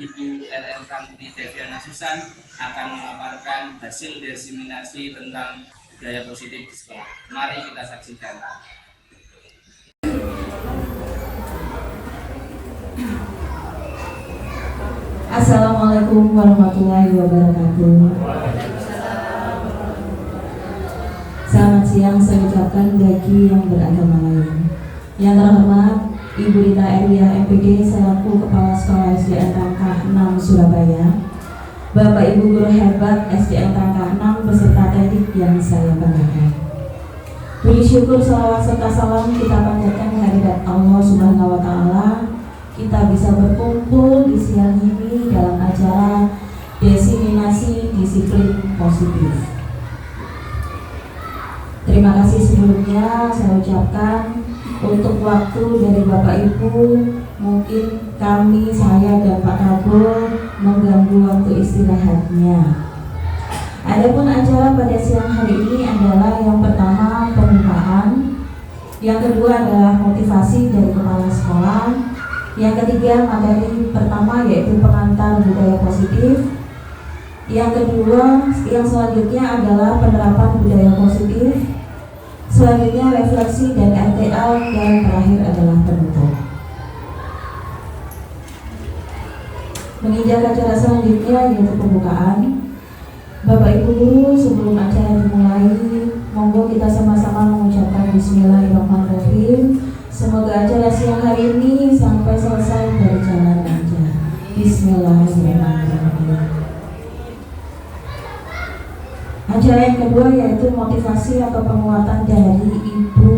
Ibu RR Putri Deviana Susan akan memaparkan hasil diseminasi tentang budaya positif di sekolah. Mari kita saksikan. Assalamualaikum warahmatullahi wabarakatuh. Selamat siang saya ucapkan bagi yang beragama lain. Yang terhormat Ibu Rita Eria MPD selaku Kepala Sekolah SDN Tangkah 6 Surabaya, Bapak Ibu Guru Hebat SDN Tangkah 6 beserta teknik yang saya banggakan. Puji syukur salawat serta salam kita panjatkan kehadirat Allah Subhanahu wa Ta'ala. Kita bisa berkumpul di siang ini dalam acara diseminasi disiplin positif. Terima kasih sebelumnya saya ucapkan untuk waktu dari Bapak Ibu. Mungkin kami, saya dan Pak Kabul mengganggu waktu istirahatnya. Adapun acara pada siang hari ini adalah yang pertama pembukaan, yang kedua adalah motivasi dari kepala sekolah, yang ketiga materi pertama yaitu pengantar budaya positif, yang kedua yang selanjutnya adalah penerapan budaya positif, selanjutnya refleksi dan RTL, dan terakhir adalah penutup. Menginjak acara selanjutnya yaitu pembukaan. Bapak Ibu Guru, sebelum acara dimulai, monggo kita sama-sama mengucapkan Bismillahirrahmanirrahim. Semoga acara siang hari ini sampai selesai berjalan lancar. Bismillahirrahmanirrahim. Acara yang kedua yaitu motivasi atau penguatan dari Ibu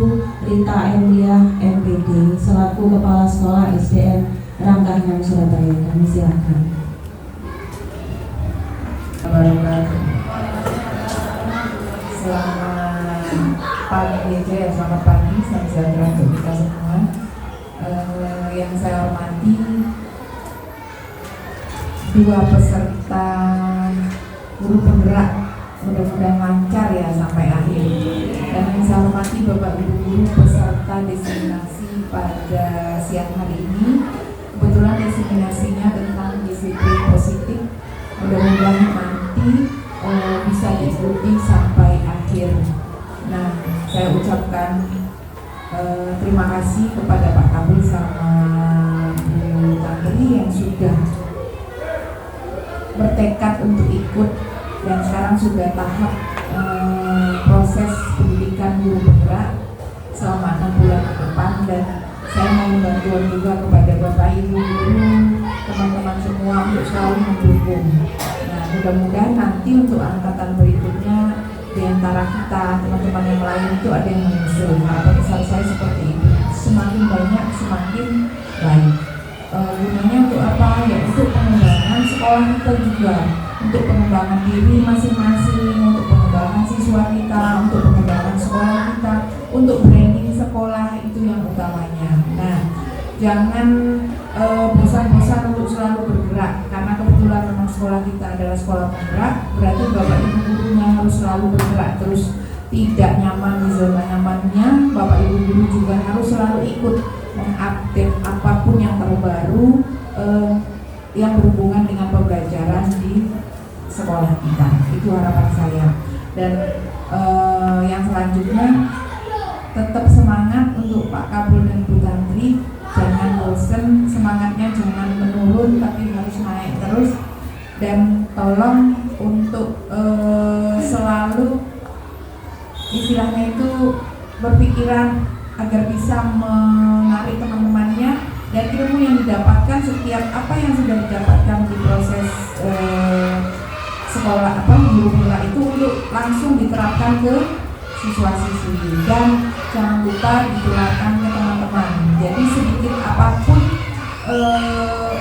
Rita Elia MPD selaku Kepala Sekolah SDN Rangkah 6 Surabaya. Kami silakan. Selamat pagi ya, selamat pagi, salam sejahtera untuk kita semua. Yang saya hormati dua peserta guru penggerak, mudah-mudahan lancar ya sampai akhir. Dan yang saya hormati Bapak Ibu guru peserta diseminasi pada siang hari ini. Kebetulan diseminasinya tentang disiplin positif. Mudah-mudahan nanti bisa diikuti sampai akhir. Nah, saya ucapkan terima kasih kepada Pak Kabul sama Bu Tantri yang sudah bertekad untuk ikut, dan sekarang sudah tahap proses pendidikan guru penggerak selama 6 bulan ke depan. Dan saya mau bantuan juga kepada Bapak Ibu guru, teman-teman semua untuk selalu mendukung. Nah, mudah-mudahan nanti untuk angkatan berikutnya di antara kita, teman-teman yang lain itu ada yang menyusul. Harapan besar saya seperti itu. Semakin banyak, semakin baik. Gunanya untuk apa? Ya untuk pengembangan sekolah kita juga, untuk pengembangan diri masing-masing, untuk pengembangan siswa kita, untuk pengembangan sekolah kita, untuk branding sekolah, itu yang utamanya. Nah, jangan bosan-bosan untuk selalu bergerak, karena kebetulan memang sekolah kita adalah sekolah penggerak. Berarti Bapak Ibu gurunya harus selalu bergerak terus. Tidak nyaman di zona nyamannya, Bapak Ibu guru juga harus selalu ikut mengupdate apapun yang terbaru yang berhubungan dengan pembelajaran di sekolah kita. Itu harapan saya. Dan yang selanjutnya, tetap semangat untuk Pak Kabul dan Bu Tantri. Jangan bosan, semangatnya jangan menurun, tapi harus naik terus. Dan tolong untuk selalu istilahnya itu berpikiran agar bisa menarik teman-temannya, dan ilmu yang didapatkan, setiap apa yang sudah didapatkan di proses sekolah guru penggerak itu untuk langsung diterapkan ke siswa-siswi, dan jangan lupa ditularkan ke teman-teman. Jadi sedikit apapun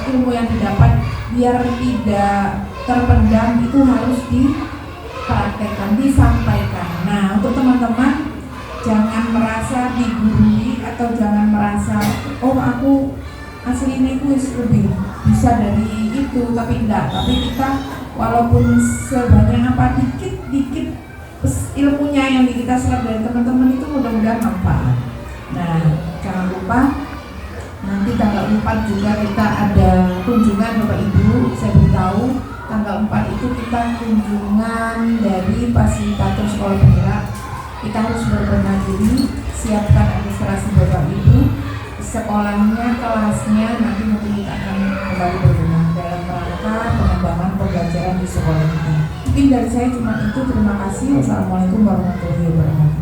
ilmu yang didapat, biar tidak terpendam, itu harus dipraktekkan, disampaikan. Nah, untuk teman-teman jangan merasa digurui atau jangan merasa oh aku aslinya itu lebih bisa dari itu, tapi enggak. Tapi kita walaupun sebanyak apa dikit ilmunya yang kita serap dari teman-teman itu mudah-mudahan manfaat. Nah, jangan lupa nanti tanggal 4 juga kita ada kunjungan Bapak tanggal 4 itu kita kunjungan dari fasilitator sekolah penggerak. Kita harus berbenah diri, siapkan administrasi Bapak Ibu, sekolahnya, kelasnya, nanti mungkin kita akan kembali berbenah dalam rangka pengembangan pembelajaran di sekolah kita. Mungkin dari saya cuma itu, terima kasih. Wassalamualaikum warahmatullahi wabarakatuh.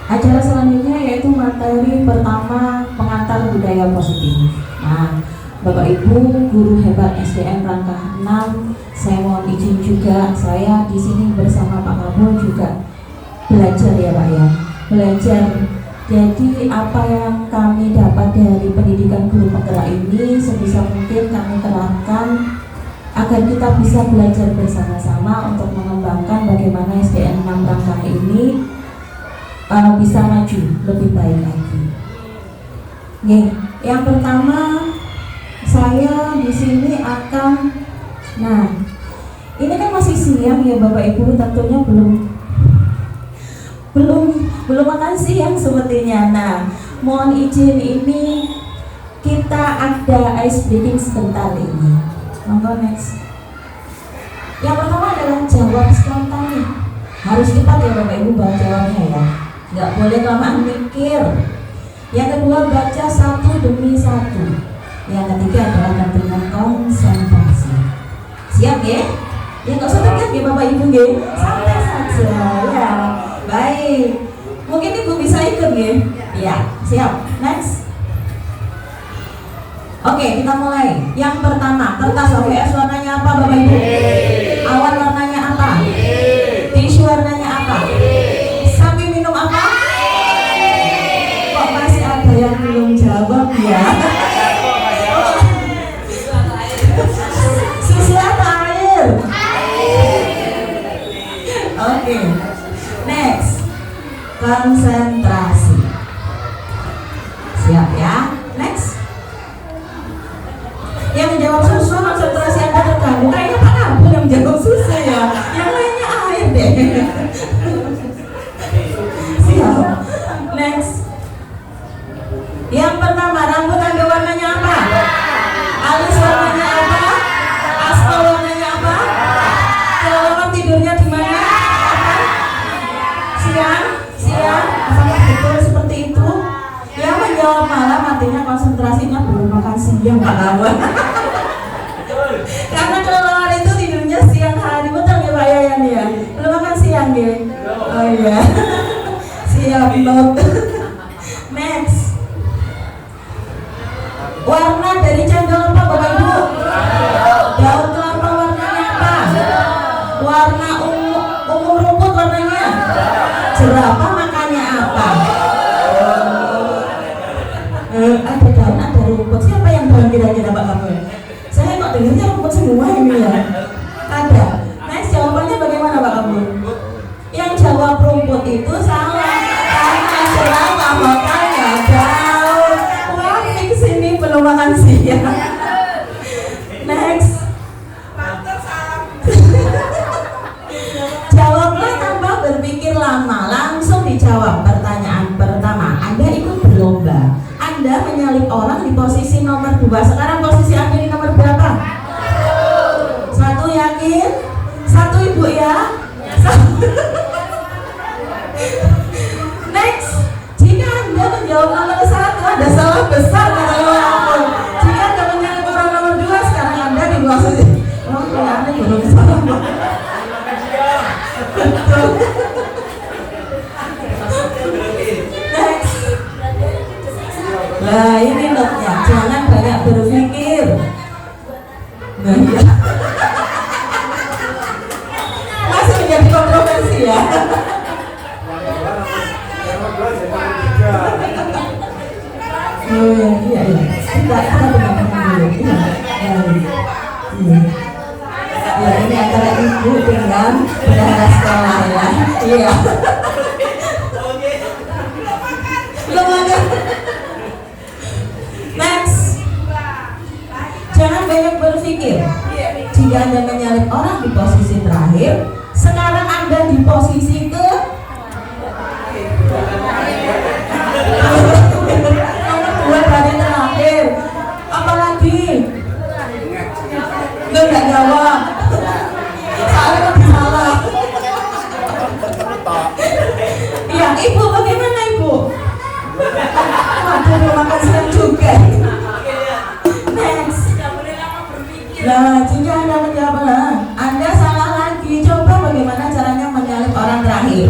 Acara selanjutnya yaitu materi pertama, pengantar budaya positif. Nah, Bapak Ibu guru hebat SDN rangka 6, saya mohon izin juga, saya di sini bersama Pak Kabul juga belajar ya Pak ya, belajar. Jadi apa yang kami dapat dari pendidikan guru penggerak ini sebisa mungkin kami terapkan agar kita bisa belajar bersama-sama untuk mengembangkan bagaimana SDN 6 rangka ini bisa maju lebih baik lagi. Oke, yang pertama saya di sini akan, nah ini kan masih siang ya Bapak Ibu, tentunya belum makan siang sepertinya. Nah, mohon izin ini kita ada ice breaking sebentar ini. Monggo next. Yang pertama adalah jawab spontan nih. Harus cepat ya Bapak Ibu bawa jawabnya ya. Nggak boleh kelamaan mikir. Yang kedua baca satu demi satu. Yang ketiga adalah tentunya konsentrasi. Siap ya? Ya nggak usah tegang ya Bapak Ibu ya. Santai saja ya. Baik. Mungkin Ibu bisa ikut ya? Ya, siap. Next. Oke, kita mulai. Yang pertama, kertas OVS warnanya apa Bapak Ibu? Awan warnanya apa? Tisu warnanya apa? Sapi minum apa? Kok masih ada yang belum jawab ya? Susu atau air? Oke. Next. Konsentrasi. Siap ya? Next. Yang menjawab susu konsentrasi Anda terganggu. Kayaknya Pak Kabul yang menjawab susu ya. Yang lainnya air deh. Siap. Next. Yang pertama, rambut Anda warnanya apa? Alis warnanya apa? Aspal warnanya apa? Kelelawar tidurnya di mana? Apa? Siang? Apakah betul seperti itu? Yang menjawab malam artinya konsentrasinya belum makan siang Pak Kabul. Karena kelelawar itu tidurnya siang hari, betul ya Pak Yayan ya? Belum makan siang ya? Oh iya. Siap Lot. Next. Warna dari cendol apa Bapak Ibu? Daun kelapa warnanya apa? Warna ungu rumput warnanya? Jerapah makannya apa? Ada daun, ada rumput. Siapa yang daun kira-kira Pak Kabul? Saya kok dengarnya rumput semua ini ya. Ada. Next, jawabannya bagaimana Pak Kabul? Yang jawab rumput itu salah. Karena jerapah makannya daun. Wah, ini kesini belum makan siang. Next. Jawablah tanpa berpikir lama. Langsung dijawab pertanyaan pertama. Anda ikut berlomba. Anda menyalip orang di posisi nomor 2. Sekarang posisi Anda di nomor berapa? 1, yakin? 1 Ibu ya? Next. Jika Anda menjawab nomor 1, ada salah besar katanya aku. Jika Anda menyalip orang nomor 2, sekarang Anda di posisi. Oh, Anda belum salah. Betul. Next. Nah ini notnya, jangan banyak berpikir. Nah ya. Masih menjadi kontroversi ya. Oh ya, iya. Kita dengarkan dulu. Iya. Ya ini antara ibu dengan bendahara sekolah ya. Iya. Belum ada. Next. Jangan banyak berpikir. Jika Anda menyalip orang di posisi terakhir, sekarang Anda di posisi ke Iya, jika Anda menjawab, Anda salah lagi. Coba bagaimana caranya menyalip orang terakhir.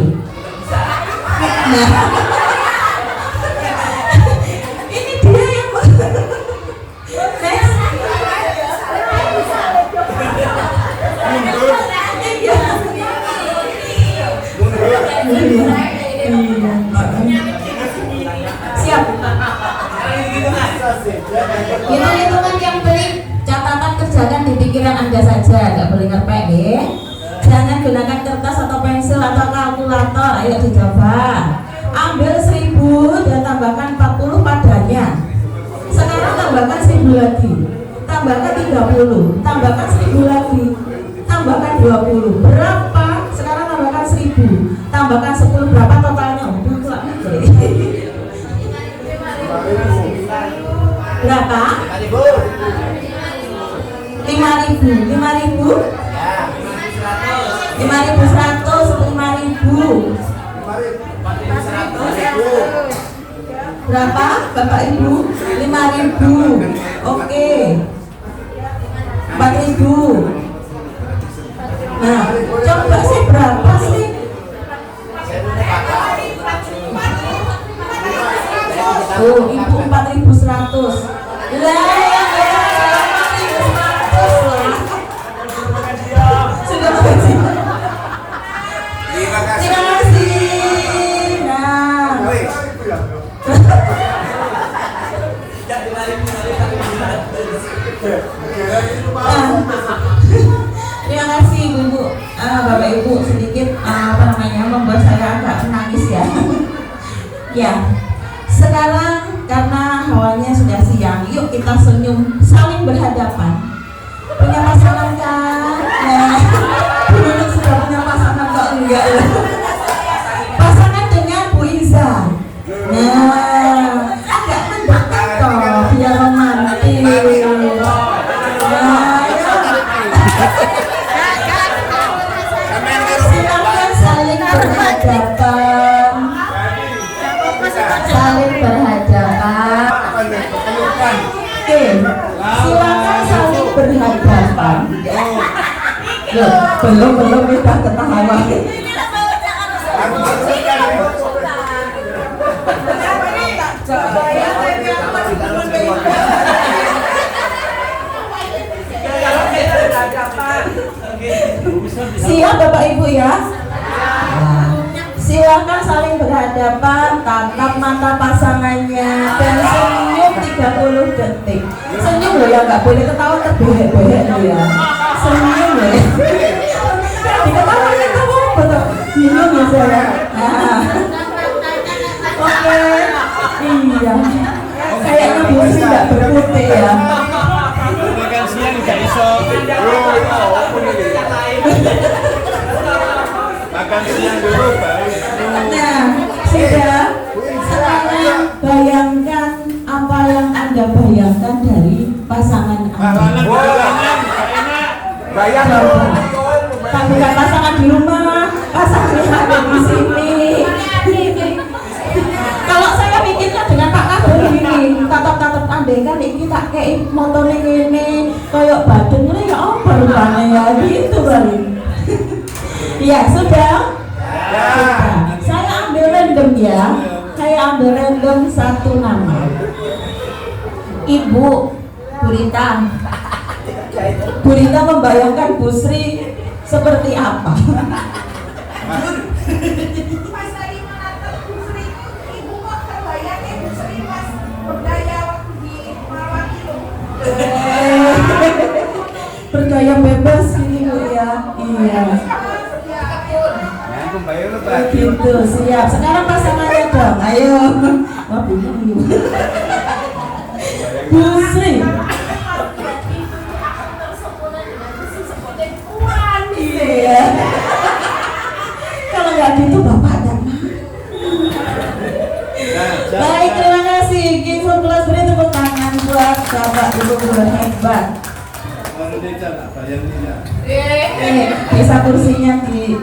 Nah, ini dia yang siap. Hitung-hitungan yang baik, catatan kerjakan di pikiran Anda saja, nggak boleh ngerpek ya. Jangan gunakan kertas atau pensil atau kalkulator. Ayo dicoba. Ambil 1000 dan tambahkan 40 padanya. Sekarang tambahkan 1000 lagi. Tambahkan 30. Tambahkan 1000 lagi. Tambahkan 20. Berapa? Sekarang tambahkan 1000. Tambahkan 10 berapa totalnya? Udah kelak mikir. Berapa? 5.000. 5.000? 5.100, 5.000. Berapa Bapak Ibu? 5.000. Oke. 4.000. Nah, coba sih berapa sih? Oh, Ibu 4.100. Terima kasih. Nah, terima kasih Ibu, Bapak Ibu, sedikit membuat saya agak menangis ya. Ya, sekarang karena hawanya sudah siang, yuk kita senyum saling berhadapan. Punya pasangan kan? Nah, dulu sudah punya pasangan kok enggak ya? Pasangan dengan Bu Iza. Nah, agak mendekat toh, biar romantis. Nah, silakan saling berhadapan. Saling berhadapan. Oke, silakan saling berhadapan. Belum kita ketawa. Siap Bapak Ibu ya. Silakan saling berhadapan, tatap mata pasangannya dan senyum 30 detik. Senyum loh ya, nggak boleh ketawa terbehek-behek loh ya. Senyum loh ya. Diketawain kamu betul. Bingung ya saya. Nah. Oke. Iya. Kayaknya busi nggak berputih ya. Makan siang nggak iso. Makan siang dulu baru. Nah, sudah. Sekarang bayangkan apa yang Anda bayangkan dari pasangan Anda. Bayang. Kan bukan pasangan di rumah, pasangan yang ada di sini. Kalau saya mikirnya dengan Pak Kabur ini, tatap-tatap andai kan ini tak kayak motornya ini, kayak badannya ya apa rupanya ya gitu kali. Ya sudah. Sudah. Saya ambil random ya. Saya ambil random satu nama. Ibu Burita. Burita membayangkan Bu Sri seperti apa? Pas lagi menatap Bu Sri itu, ibu kok terbayangnya Bu Sri pas berdaya waktu di Marwati loh. Bergaya bebas ini Bu ya. Iya. Gitu, siap. Sekarang pasangannya dong. Ayo. Wah, bingung ibu. Bu Sri. Iya. Kalau nggak gitu bapak dan ma. Baik, terima kasih. King Surplus beri tepuk tangan buat bapak ibu guru hebat. Bisa kursinya di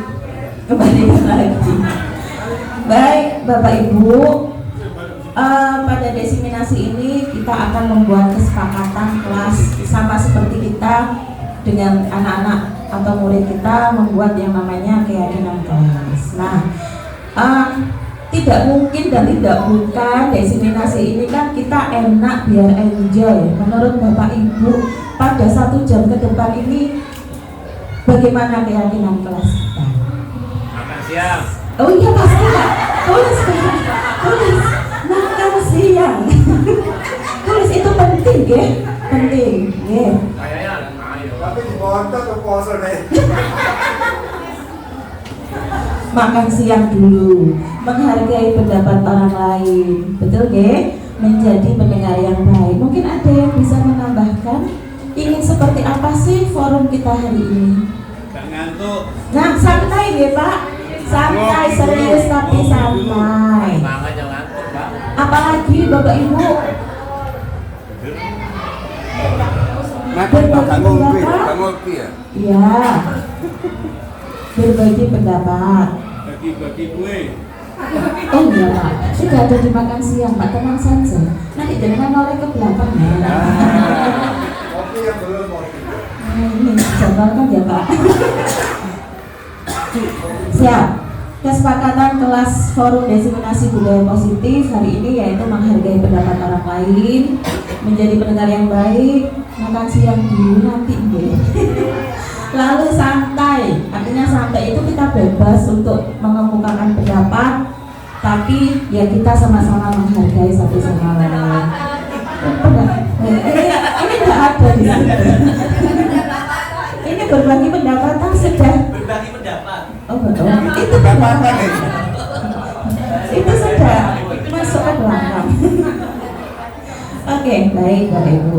kembalikan lagi. Baik, Bapak Ibu, pada desiminasi ini kita akan membuat kesepakatan kelas sama seperti kita dengan anak-anak atau murid kita membuat yang namanya keyakinan kelas. Nah, tidak mungkin dan tidak bukan diseminasi ini kan kita enak biar enjoy. Menurut Bapak Ibu, pada 1 jam ke depan ini bagaimana keyakinan kelas kita? Makan siang. Oh iya pasti ya, tulis makan siang. Tulis itu penting ya, penting ya. Kayaknya ayo. Tapi di montok ke poso deh. Makan siang dulu, menghargai pendapat orang lain, betul ya? Menjadi pendengar yang baik. Mungkin ada yang bisa menambahkan, ingin seperti apa sih forum kita hari ini? Gak ngantuk. Nah, santai ya Pak, santai, serius tapi santai. Mama jangan ngantuk, Pak. Apalagi Bapak Ibu Makan berbagi pendapat, ngopi ya. iya, berbagi pendapat. Bagi-bagi kue. Oh iya Pak, sudah ada dimakan siang Pak, tenang saja. Nanti jangan noleh ke belakang ya. Kopi yang belum kopi. Ini contohkan ya Pak. Siap. Kesepakatan kelas forum diseminasi budaya positif hari ini yaitu menghargai pendapat orang lain, menjadi pendengar yang baik, makan siang dulu nanti deh. Lalu santai, artinya santai itu kita bebas untuk mengemukakan pendapat, tapi ya kita sama-sama menghargai satu sama lain. Ini nggak ada di sini. Ini berbagi pendapatan sudah. Berbagi pendapat. Oh betul. Itu pendapatan. Itu sudah masuk ke belakang. Oke, baik Bapak Ibu.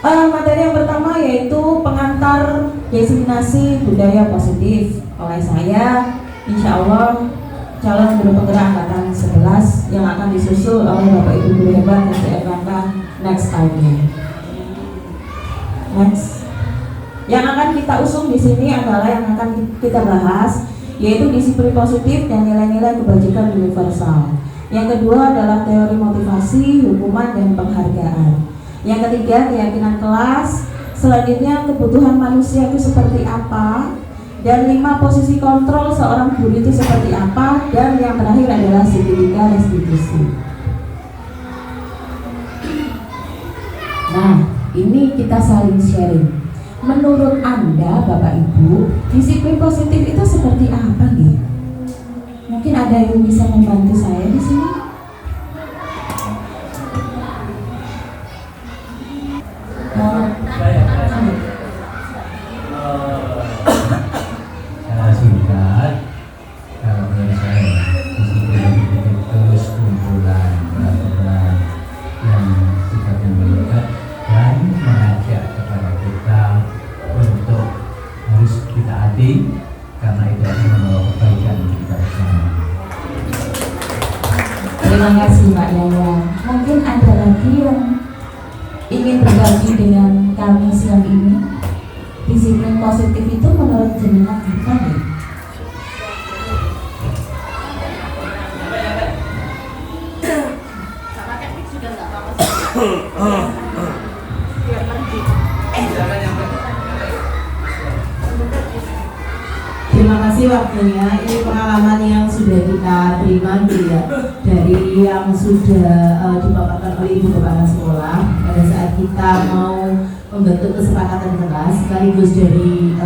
Materi yang pertama yaitu pengantar diseminasi budaya positif oleh saya, insya Allah calon guru penggerak angkatan 11 yang akan disusul oleh Bapak Ibu guru hebat SDN Langka next tahunnya. Next. Yang akan kita usung di sini adalah yang akan kita bahas yaitu disiplin positif dan nilai-nilai kebajikan universal. Yang kedua adalah teori motivasi, hukuman dan penghargaan. Yang ketiga keyakinan kelas. Selanjutnya kebutuhan manusia itu seperti apa. Dan 5 posisi kontrol seorang guru itu seperti apa. Dan yang terakhir adalah segitiga restitusi. Nah, ini kita saling sharing. Menurut Anda, Bapak Ibu, disiplin positif itu seperti apa nih? Mungkin ada yang bisa membantu saya di sini? Secara singkat, kalau menurut saya disiplin itu kumpulan peraturan yang sifatnya melekat dan mengajak kepada kita untuk harus kita taati karena itu akan membawa kebaikan kita bersama. Terima kasih Mbak Yaya. Mungkin ada lagi yang ingin berbagi dengan kami siang ini. Disiplin positif itu menurut jenengan apa nih? Terima kasih waktunya. Ini pengalaman yang sudah kita terima ya, dari yang sudah dipaparkan oleh Ibu Kepala Sekolah pada saat kita mau membentuk kesepakatan kelas sekaligus dari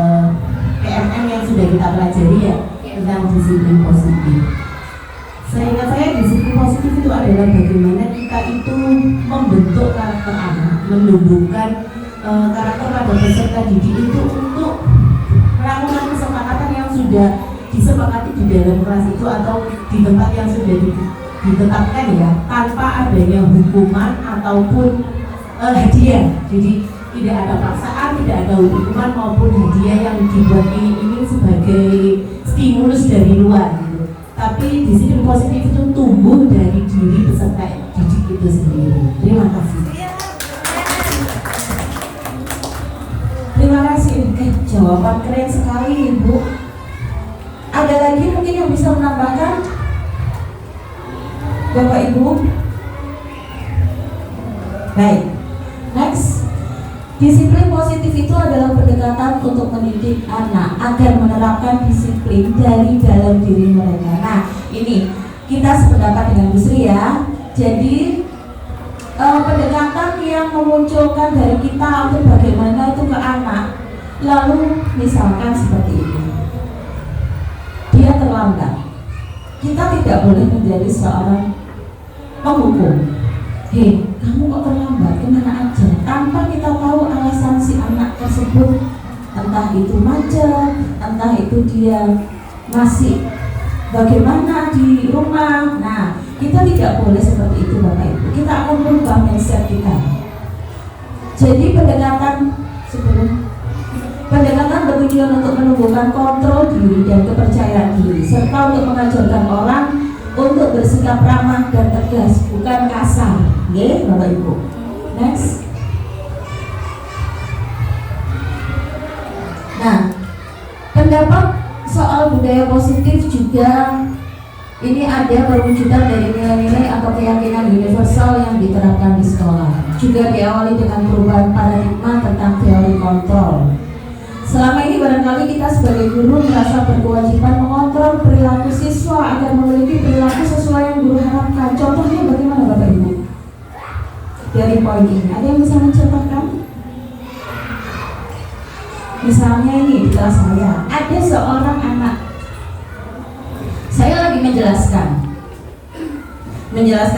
PMM yang sudah kita pelajari ya tentang disiplin positif. Seingat saya disiplin positif itu adalah bagaimana kita itu membentuk karakter anak, menumbuhkan karakter pada peserta didik itu untuk melakukan kesepakatan yang sudah disepakati di dalam kelas itu atau di tempat yang sudah ditetapkan ya, tanpa adanya hukuman ataupun hadiah. Jadi tidak ada paksaan, tidak ada hukuman maupun hadiah yang dibuat ini sebagai stimulus dari luar gitu. Tapi disiplin positif itu tumbuh dari diri peserta didik itu sendiri. Terima kasih. Terima kasih. Jawaban keren sekali Ibu. Ada lagi mungkin yang bisa menambahkan? Bapak Ibu? Baik. Next. Disiplin positif itu adalah pendekatan untuk mendidik anak agar menerapkan disiplin dari dalam diri mereka. Nah, ini kita sependapat dengan Bu Sri ya. Jadi pendekatan yang memunculkan dari kita untuk bagaimana itu ke anak. Lalu misalkan seperti ini, dia terlambat, kita tidak boleh menjadi seorang penghukum. Hei, kamu kok terlambat, kemana aja? Tanpa kita tahu alasan si anak tersebut, entah itu macet, entah itu dia masih bagaimana di rumah. Nah, kita tidak boleh seperti itu Bapak Ibu. Kita akan merubah mindset kita. Jadi pendekatan bertujuan untuk menumbuhkan kontrol diri dan kepercayaan diri, serta untuk mengajarkan orang untuk bersikap ramah dan tegas, bukan kasar. Oke, Bapak Ibu. Next. Nah, pendapat soal budaya positif juga ini ada perwujudan dari nilai-nilai atau keyakinan universal yang diterapkan di sekolah. Juga diawali dengan perubahan paradigma tentang teori kontrol. Selama ini barangkali kita sebagai guru merasa berkewajiban mengontrol perilaku siswa agar memiliki perilaku sesuai yang guru harapkan. Contohnya bagaimana Bapak Ibu? Dari poin ini, ada yang bisa mencontohkan? Misalnya ini di kelas saya, ada seorang anak. Saya lagi menjelaskan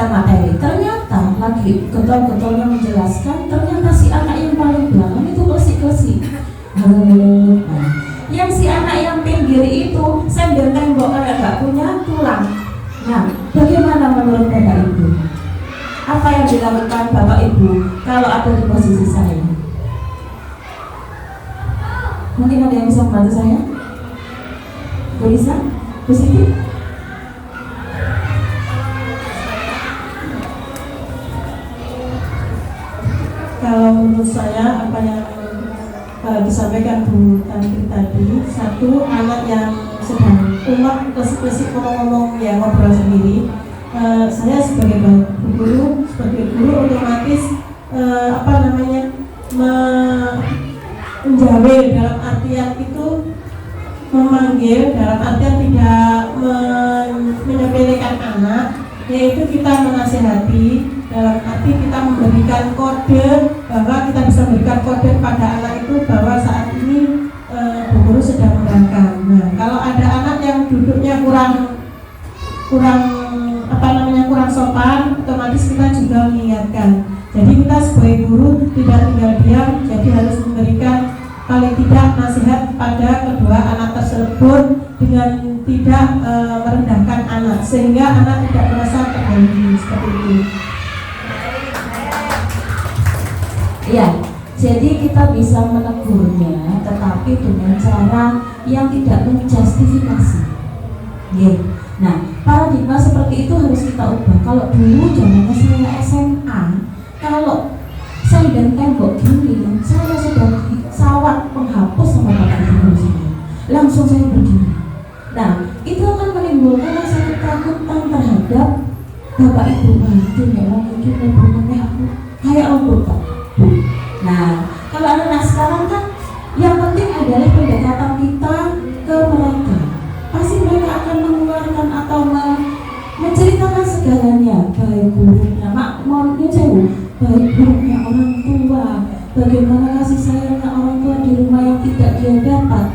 materi. Ternyata lagi getol-getolnya menjelaskan, ternyata si anak yang paling belakang itu klesik-klesik. Nah, yang si anak yang pinggir itu sambil tembok kayak gak punya tulang. Nah, bagaimana menurut Bapak Ibu? Apa yang dilakukan Bapak Ibu kalau ada di posisi saya? Mungkin ada yang bisa membantu saya? Bisa? Positif? Kalau menurut saya apa yang disampaikan Bu Tantri tadi, satu anak yang sedang umak kesik-kesik ngomong-ngomong ya ngobrol sendiri, saya sebagai guru otomatis menjawab dalam artian itu memanggil, dalam artian tidak menyepelekan anak, yaitu kita menasihati dalam arti kita memberikan kode bahwa kita bisa memberikan kode pada anak itu bahwa saat ini Bu Guru sedang menerangkan. Nah, kalau ada anak yang duduknya kurang sopan, otomatis kita juga mengingatkan. Jadi kita sebagai guru tidak tinggal diam, jadi harus memberikan paling tidak nasihat pada kedua anak tersebut dengan tidak merendahkan anak, sehingga anak tidak merasa terganggu seperti itu. Ya, jadi kita bisa menegurnya, tetapi dengan cara yang tidak menjustifikasi. Nah, paradigma seperti itu harus kita ubah. Kalau dulu zamannya saya SMA, kalau saya dan tembok gini, saya sudah sawat penghapus sama bapak ibu saya. Langsung saya begini. Nah, itu akan menimbulkan rasa ketakutan terhadap bapak ibu. Itu memang mungkin hubungannya aku kayak robot. Nah, kalau anak sekarang kan yang penting adalah pendekatan kita ke mereka. Pasti mereka akan mengeluarkan atau menceritakan segalanya, baik buruknya, baik buruknya orang tua, bagaimana kasih sayangnya orang tua di rumah yang tidak dia dapat.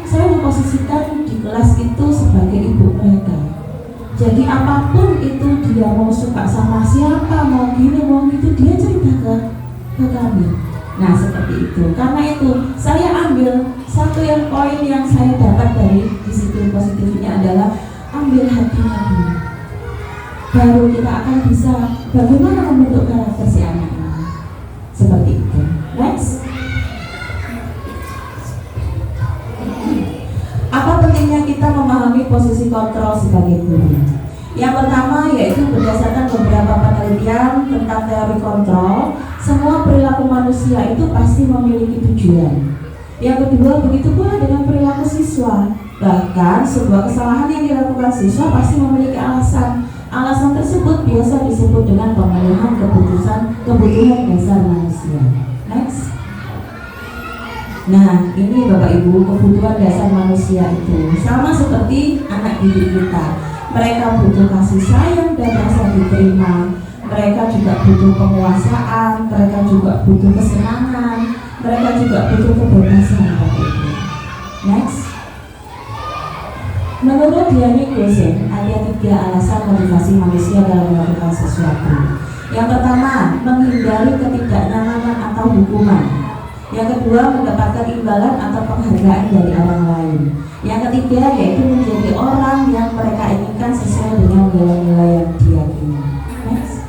Saya memposisikan di kelas itu sebagai ibu mereka. Jadi apapun itu dia mau suka sama siapa, mau gini mau gitu, dia cerita ke kami. Nah seperti itu. Karena itu saya ambil satu yang poin yang saya dapat dari disiplin positif ini adalah ambil hatinya dulu. Baru kita akan bisa bagaimana membentuk karakter si anak ini. Seperti itu. Next. Apa pentingnya kita memahami posisi kontrol sebagai guru? Yang pertama yaitu berdasarkan beberapa penelitian tentang teori kontrol, semua perilaku manusia itu pasti memiliki tujuan. Yang kedua, begitu pula dengan perilaku siswa. Bahkan sebuah kesalahan yang dilakukan siswa pasti memiliki alasan. Alasan tersebut biasa disebut dengan pemenuhan kebutuhan dasar manusia. Next. Nah, ini Bapak Ibu, kebutuhan dasar manusia itu sama seperti anak didik kita. Mereka butuh kasih sayang dan rasa diterima. Mereka juga butuh penguasaan, mereka juga butuh kesenangan, mereka juga butuh kebebasan, Bapak Ibu. Next. Menurut Diani Gosen, ada 3 alasan motivasi manusia dalam melakukan sesuatu. Yang pertama, menghindari ketidaknyamanan atau hukuman. Yang kedua, mendapatkan imbalan atau penghargaan dari orang lain. Yang ketiga, yaitu menjadi orang yang mereka inginkan sesuai dengan nilai-nilai yang diyakini. Next.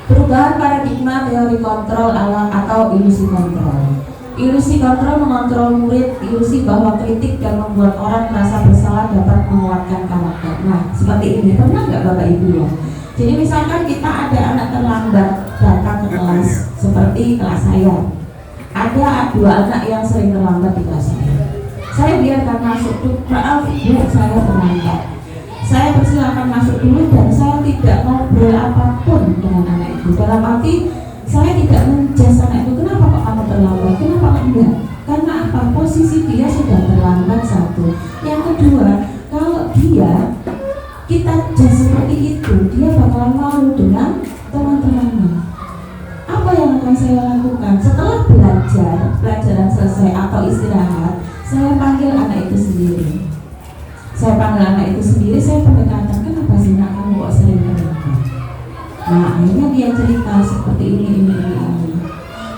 Perubahan paradigma teori kontrol atau ilusi kontrol. Ilusi kontrol mengontrol murid, ilusi bahwa kritik dan membuat orang merasa bersalah dapat menguatkan karakter. Nah, seperti ini, pernah nggak Bapak Ibu ya? Jadi misalkan kita ada anak terlambat datang ke kelas, seperti kelas saya. Ada 2 anak yang sering terlambat di kelas saya. Saya biarkan masuk, maaf Bu, saya terlambat. Saya persilakan masuk dulu dan saya tidak ngobrol apapun dengan anak itu. Dalam arti saya tidak menjas anak itu, kenapa kok kamu terlambat, kenapa kok enggak? Karena apa? Posisi dia sudah terlambat, satu. Yang kedua, kalau kita jas seperti itu, dia bakalan malu dengan teman-temannya. Apa yang akan saya lakukan? Setelah pelajaran selesai atau istirahat, saya panggil anak itu sendiri. Saya pendekatan, kenapa sih nak kamu kok sering terlambat? Nah, akhirnya dia cerita seperti ini.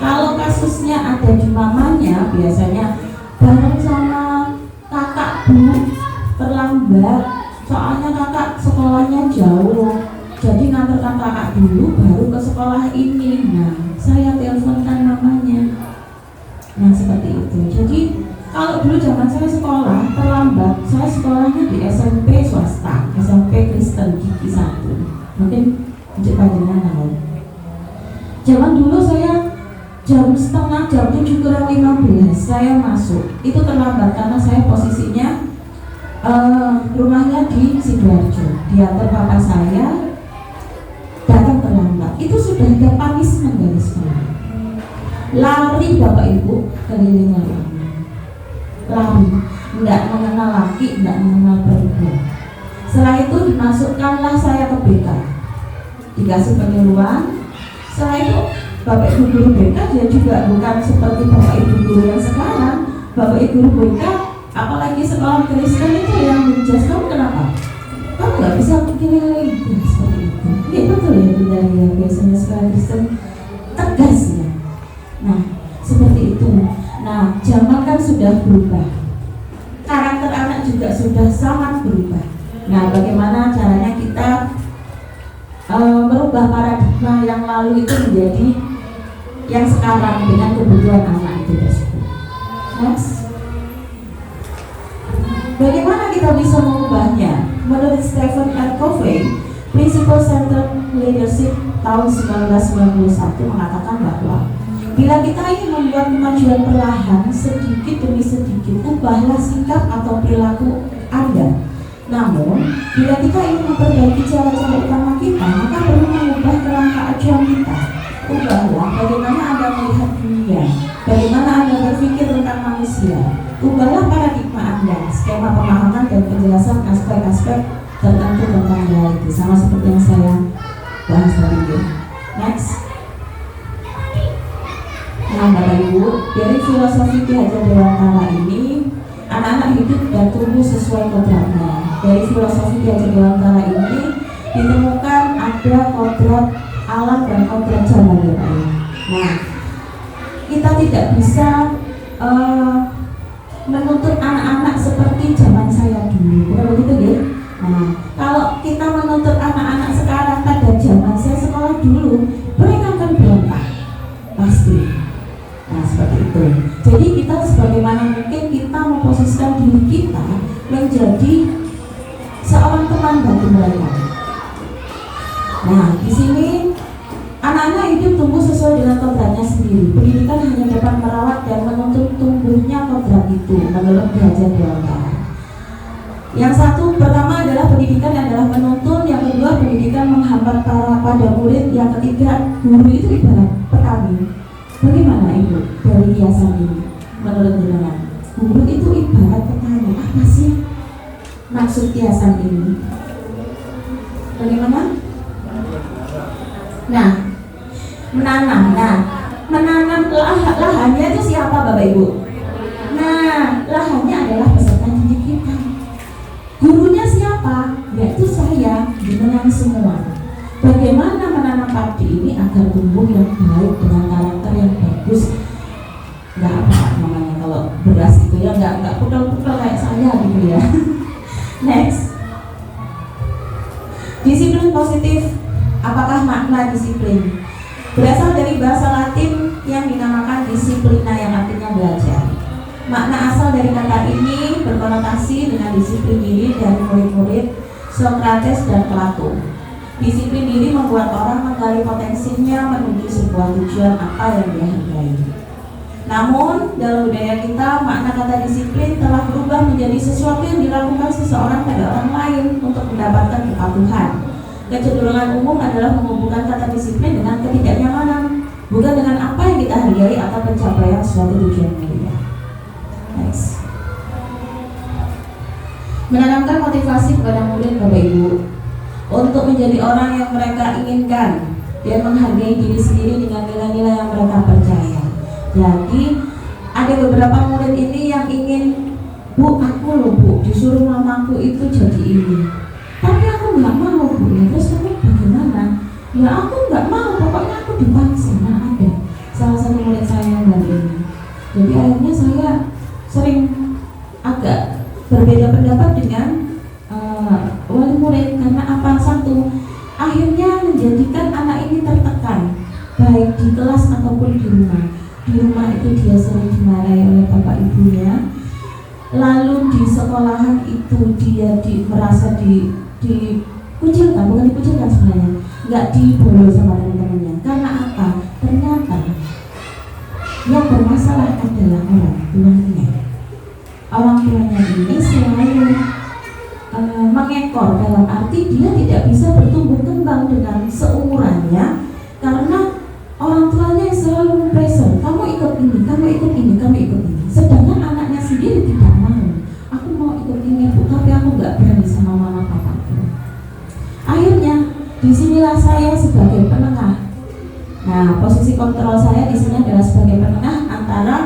Kalau kasusnya ada di mamanya, biasanya bareng sama kakak Bu terlambat, soalnya kakak sekolahnya jauh, jadi nganterkan kakak dulu baru ke sekolah ini. Nah, saya teleponkan mamanya. Nah, seperti itu. Jadi kalau dulu zaman saya sekolah terlambat, saya sekolahnya di SMP swasta, SMP Kristen Gigi 1. Mungkin panjenengan tahu. Zaman dulu saya jam 7:30 saya masuk. Itu terlambat karena saya posisinya rumahnya di Sidoarjo. Diantar papa saya datang terlambat. Itu sudah ada punishment dari sekolah. Lari Bapak Ibu keliling lapangan. Lari, tidak mengenal laki, tidak mengenal perempuan. Setelah itu dimasukkanlah saya ke BK. Dikasih penyuluhan. Setelah itu Bapak Ibu guru BK dia juga bukan seperti Bapak Ibu guru yang sekarang. Bapak Ibu guru BK, apalagi sekolah Kristen itu yang menjas, kamu kenapa? Kamu nggak bisa begini seperti itu. Ya betul ya Bunda ya, biasanya sekolah Kristen tegas ya. Nah, seperti itu. Nah, zaman kan sudah berubah. Karakter anak juga sudah sangat berubah. Nah, bagaimana caranya kita merubah paradigma yang lalu itu menjadi yang sekarang dengan kebutuhan anak itu tersebut. Next. Bagaimana kita bisa mengubahnya? Menurut Stephen R. Covey, Principle Centered Leadership tahun 1991 mengatakan bahwa bila kita ingin membuat kemajuan perlahan, sedikit demi sedikit, ubahlah sikap atau perilaku Anda. Namun, bila kita ingin memperbaiki cara-cara utama kita, maka perlu mengubah kerangka acuan kita. Ubahlah bagaimana Anda melihat dunia, bagaimana Anda berpikir tentang manusia. Ubahlah paradigma Anda, skema pemahaman dan penjelasan aspek-aspek tertentu tentang hal itu. Sama seperti yang saya bahas tadi. Next. Nah, Bapak Ibu, dari filosofi Ki Hajar Dewantara ini, anak-anak hidup dan tumbuh sesuai kodratnya. Dari filosofi Ki Hajar Dewantara ini ditemukan ada kodrat alam dan kodrat zaman ya Pak. Nah, kita tidak bisa menuntut anak-anak seperti zaman saya dulu, bukan begitu ya? Nah, kalau kita menuntut anak-anak sekarang pada zaman saya sekolah dulu, mereka akan berontak pasti. Nah, seperti itu. Jadi kita sebagaimana mungkin kita memposisikan diri kita menjadi seorang teman bagi mereka. Nah, di sini anak-anak hidup tumbuh sesuai dengan kodratnya sendiri. Pendidikan hanya dapat merawat dan menuntut tumbuhnya kodrat itu menurut Ki Hajar Dewantara. Yang satu, pertama adalah pendidikan adalah menuntun. Yang kedua, pendidikan menghambat pada murid. Yang ketiga, guru itu ibarat petani. Bagaimana Ibu dari kiasan ini menurut jenengan? Guru itu ibarat petani. Apa sih maksud kiasan ini? Bagaimana? Nah, menanam. Nah, menanam lahannya itu siapa Bapak Ibu? Nah, lahannya adalah peserta didik kita. Gurunya siapa? Yaitu saya, jenengan semua. Bagaimana menanam padi ini agar tumbuh yang baik dengan karakter yang bagus? Nggak apa namanya kalau beras itu ya, nggak pukul-pukul kayak saya gitu ya. Next, disiplin positif. Apakah makna disiplin? Berasal dari bahasa Latin yang dinamakan disiplina, yang artinya belajar. Makna asal dari kata ini berkonotasi dengan disiplin diri dari murid-murid Socrates dan Plato. Disiplin diri membuat orang menggali potensinya menuju sebuah tujuan apa yang dia hargai. Namun, dalam budaya kita, makna kata disiplin telah berubah menjadi sesuatu yang dilakukan seseorang pada orang lain untuk mendapatkan kepatuhan. Kecenderungan umum adalah menghubungkan kata disiplin dengan ketidaknyamanan, bukan dengan apa yang kita hargai atau pencapaian suatu tujuan mulia. Next. Menanamkan motivasi kepada murid Bapak Ibu untuk menjadi orang yang mereka inginkan dan menghargai diri sendiri dengan nilai-nilai yang mereka percaya. Jadi ada beberapa murid ini yang ingin, Bu, aku loh Bu, disuruh mamaku itu jadi ini, tapi aku nggak mau Bu. Ya, terus kamu bagaimana? Ya aku nggak mau, pokoknya aku dipaksa. Nah, ada salah satu murid saya yang baru ini. Jadi akhirnya saya sering agak berbeda pendapat dengan wali murid, karena apa? Satu, akhirnya menjadikan anak ini tertekan baik di kelas ataupun di rumah. Di rumah itu dia sering dimarahi oleh bapak ibunya, lalu di sekolahan itu dia merasa dikucilkan, bukan dikucilkan sebenarnya, nggak diboleh sama teman-temannya. Karena apa? Ternyata yang bermasalah adalah orang tuanya. Orang tuanya ini selalu mengekor, dalam arti dia tidak bisa bertumbuh kembang dengan seumurannya, karena orang tuanya selalu mempressure, kamu ikut ini, kamu ikut ini, kamu ikut ini. Sedangkan anaknya sendiri tidak mau. Aku mau ikut ini Bu, tapi aku nggak berani sama mama papaku. Akhirnya disinilah saya sebagai penengah. Nah, posisi kontrol saya di sini adalah sebagai penengah antara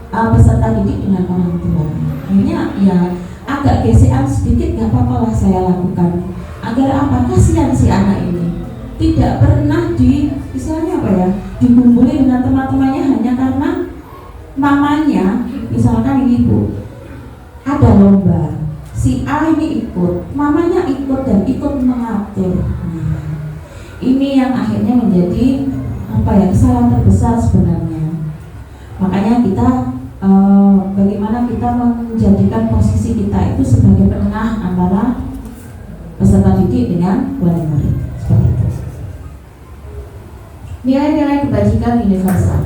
peserta didik dengan orang tua. Akhirnya ya agak gesekan sedikit, nggak apa-apa lah saya lakukan. Agar apa? Kasihan si anak ini tidak pernah istilahnya apa ya, dikumpuli dengan teman-temannya hanya karena mamanya, misalkan ini Bu, ada lomba, si A ini ikut, mamanya ikut dan ikut mengatur. Ini yang akhirnya menjadi apa ya, kesalahan terbesar sebenarnya. Makanya kita bagaimana kita menjadikan posisi kita itu sebagai penengah antara peserta didik dengan wali murid, seperti itu. Nilai-nilai kebajikan universal.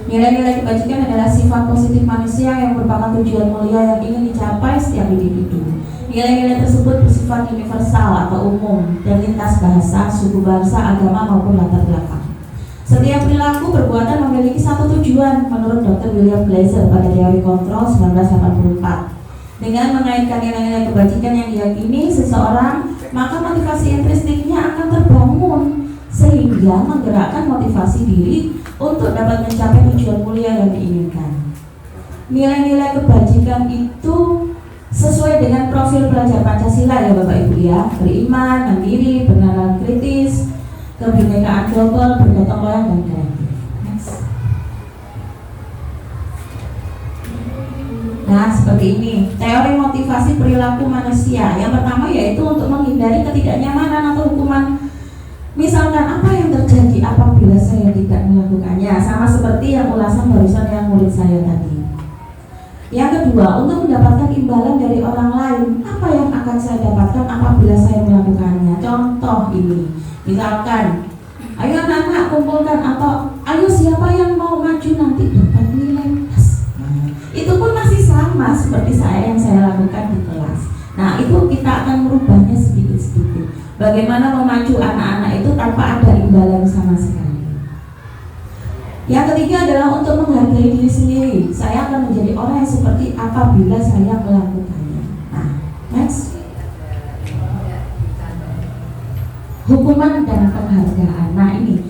Nilai-nilai kebajikan adalah sifat positif manusia yang merupakan tujuan mulia yang ingin dicapai setiap individu. Nilai-nilai tersebut bersifat universal atau umum dan lintas bahasa, suku bangsa, agama maupun latar belakang. Setiap perilaku perbuatan memiliki satu tujuan menurut Dr. William Glasser pada teori kontrol 1984. Dengan mengaitkan nilai-nilai kebajikan yang diyakini seseorang, maka motivasi intrinstiknya akan terbangun sehingga menggerakkan motivasi diri untuk dapat mencapai tujuan mulia yang diinginkan. Nilai-nilai kebajikan itu sesuai dengan profil pelajar Pancasila ya Bapak Ibu ya, beriman, mandiri, bernalar kritis, kebinekaan global, bergotong royong dan kreatif. Next. Nah seperti ini teori motivasi perilaku manusia. Yang pertama yaitu untuk menghindari ketidaknyamanan atau hukuman. Misalkan apa yang terjadi apabila saya tidak melakukannya, sama seperti yang ulasan barusan yang murid saya tadi. Yang kedua, untuk mendapatkan imbalan dari orang lain, apa yang akan saya dapatkan apabila saya melakukannya. Contoh ini, misalkan, ayo anak-anak kumpulkan, atau ayo siapa yang mau maju nanti dapat nilai plus. Itu pun masih sama seperti yang saya lakukan di kelas. Nah itu kita akan merubahnya sedikit-sedikit. Bagaimana memacu anak-anak itu tanpa ada imbalan sama sekali. Yang ketiga adalah untuk menghargai diri sendiri. Saya akan menjadi orang yang seperti apa bila saya melakukannya. Nah, next. Hukuman dan penghargaan. Nah ini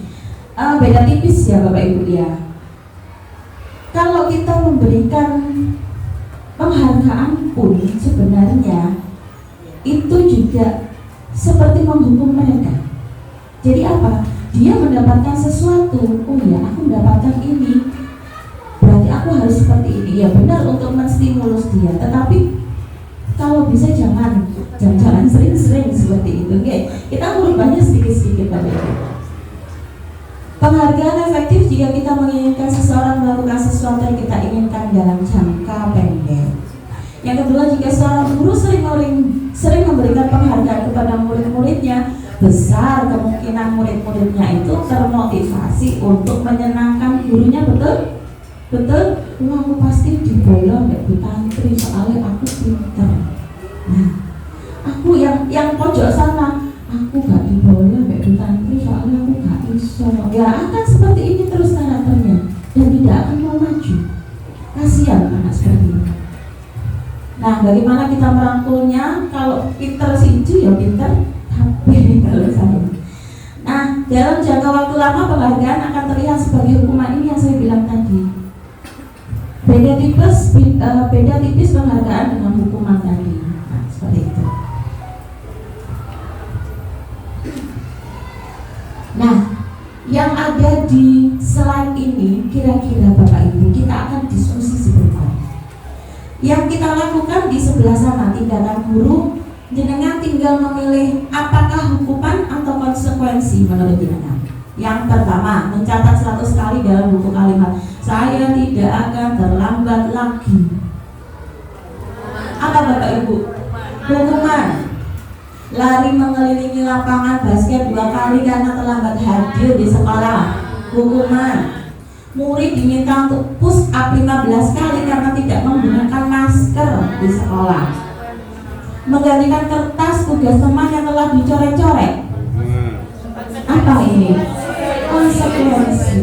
beda tipis ya Bapak Ibu ya. Kalau kita memberikan penghargaan pun sebenarnya itu juga seperti menghukum mereka. Jadi apa? Dia mendapatkan sesuatu. Oh ya, aku mendapatkan ini, berarti aku harus seperti ini. Ya benar, untuk menstimulus dia. Tetapi kalau bisa jangan sering-sering seperti itu. Oke, kita merubahnya sedikit-sedikit Bapak Ibu. Penghargaan efektif jika kita menginginkan seseorang melakukan sesuatu yang kita inginkan dalam jangka pendek. Yang kedua, jika seorang guru sering memberikan penghargaan kepada murid-muridnya, besar kemungkinan murid-muridnya itu termotivasi untuk menyenangkan gurunya. Betul? Aku pasti dibolong Bu Tantri soalnya aku pintar. Nah, aku yang pojok sana, aku gak dibolong Bu Tantri soalnya aku gak iso. Ya akan seperti ini terus karakternya dan tidak akan mau maju. Kasihan anak seperti ini. Nah, bagaimana kita merangkulnya? Kalau pintar sinju ya pintar, tapi kalau saya. Nah, dalam jangka waktu lama penghargaan akan terlihat sebagai hukuman ini yang saya bilang tadi. Beda tipis penghargaan dengan hukuman tadi. Nah, seperti itu. Nah, yang ada di slide ini kira-kira Bapak Ibu kita akan diskusi sebentar. Yang kita lakukan di sebelah sana tindakan guru, jenengan tinggal memilih apakah hukuman atau konsekuensi menurut jenengan. Yang pertama, mencatat 100 kali dalam buku kalimat, saya tidak akan terlambat lagi. Apa Bapak Ibu? Hukuman. Lari mengelilingi lapangan basket 2 kali karena terlambat hadir di sekolah. Hukuman. Murid diminta untuk push up 15 kali karena tidak menggunakan masker di sekolah. Menggantikan kertas tugas teman yang telah dicoret-coret. Apa ini? Konsekuensi.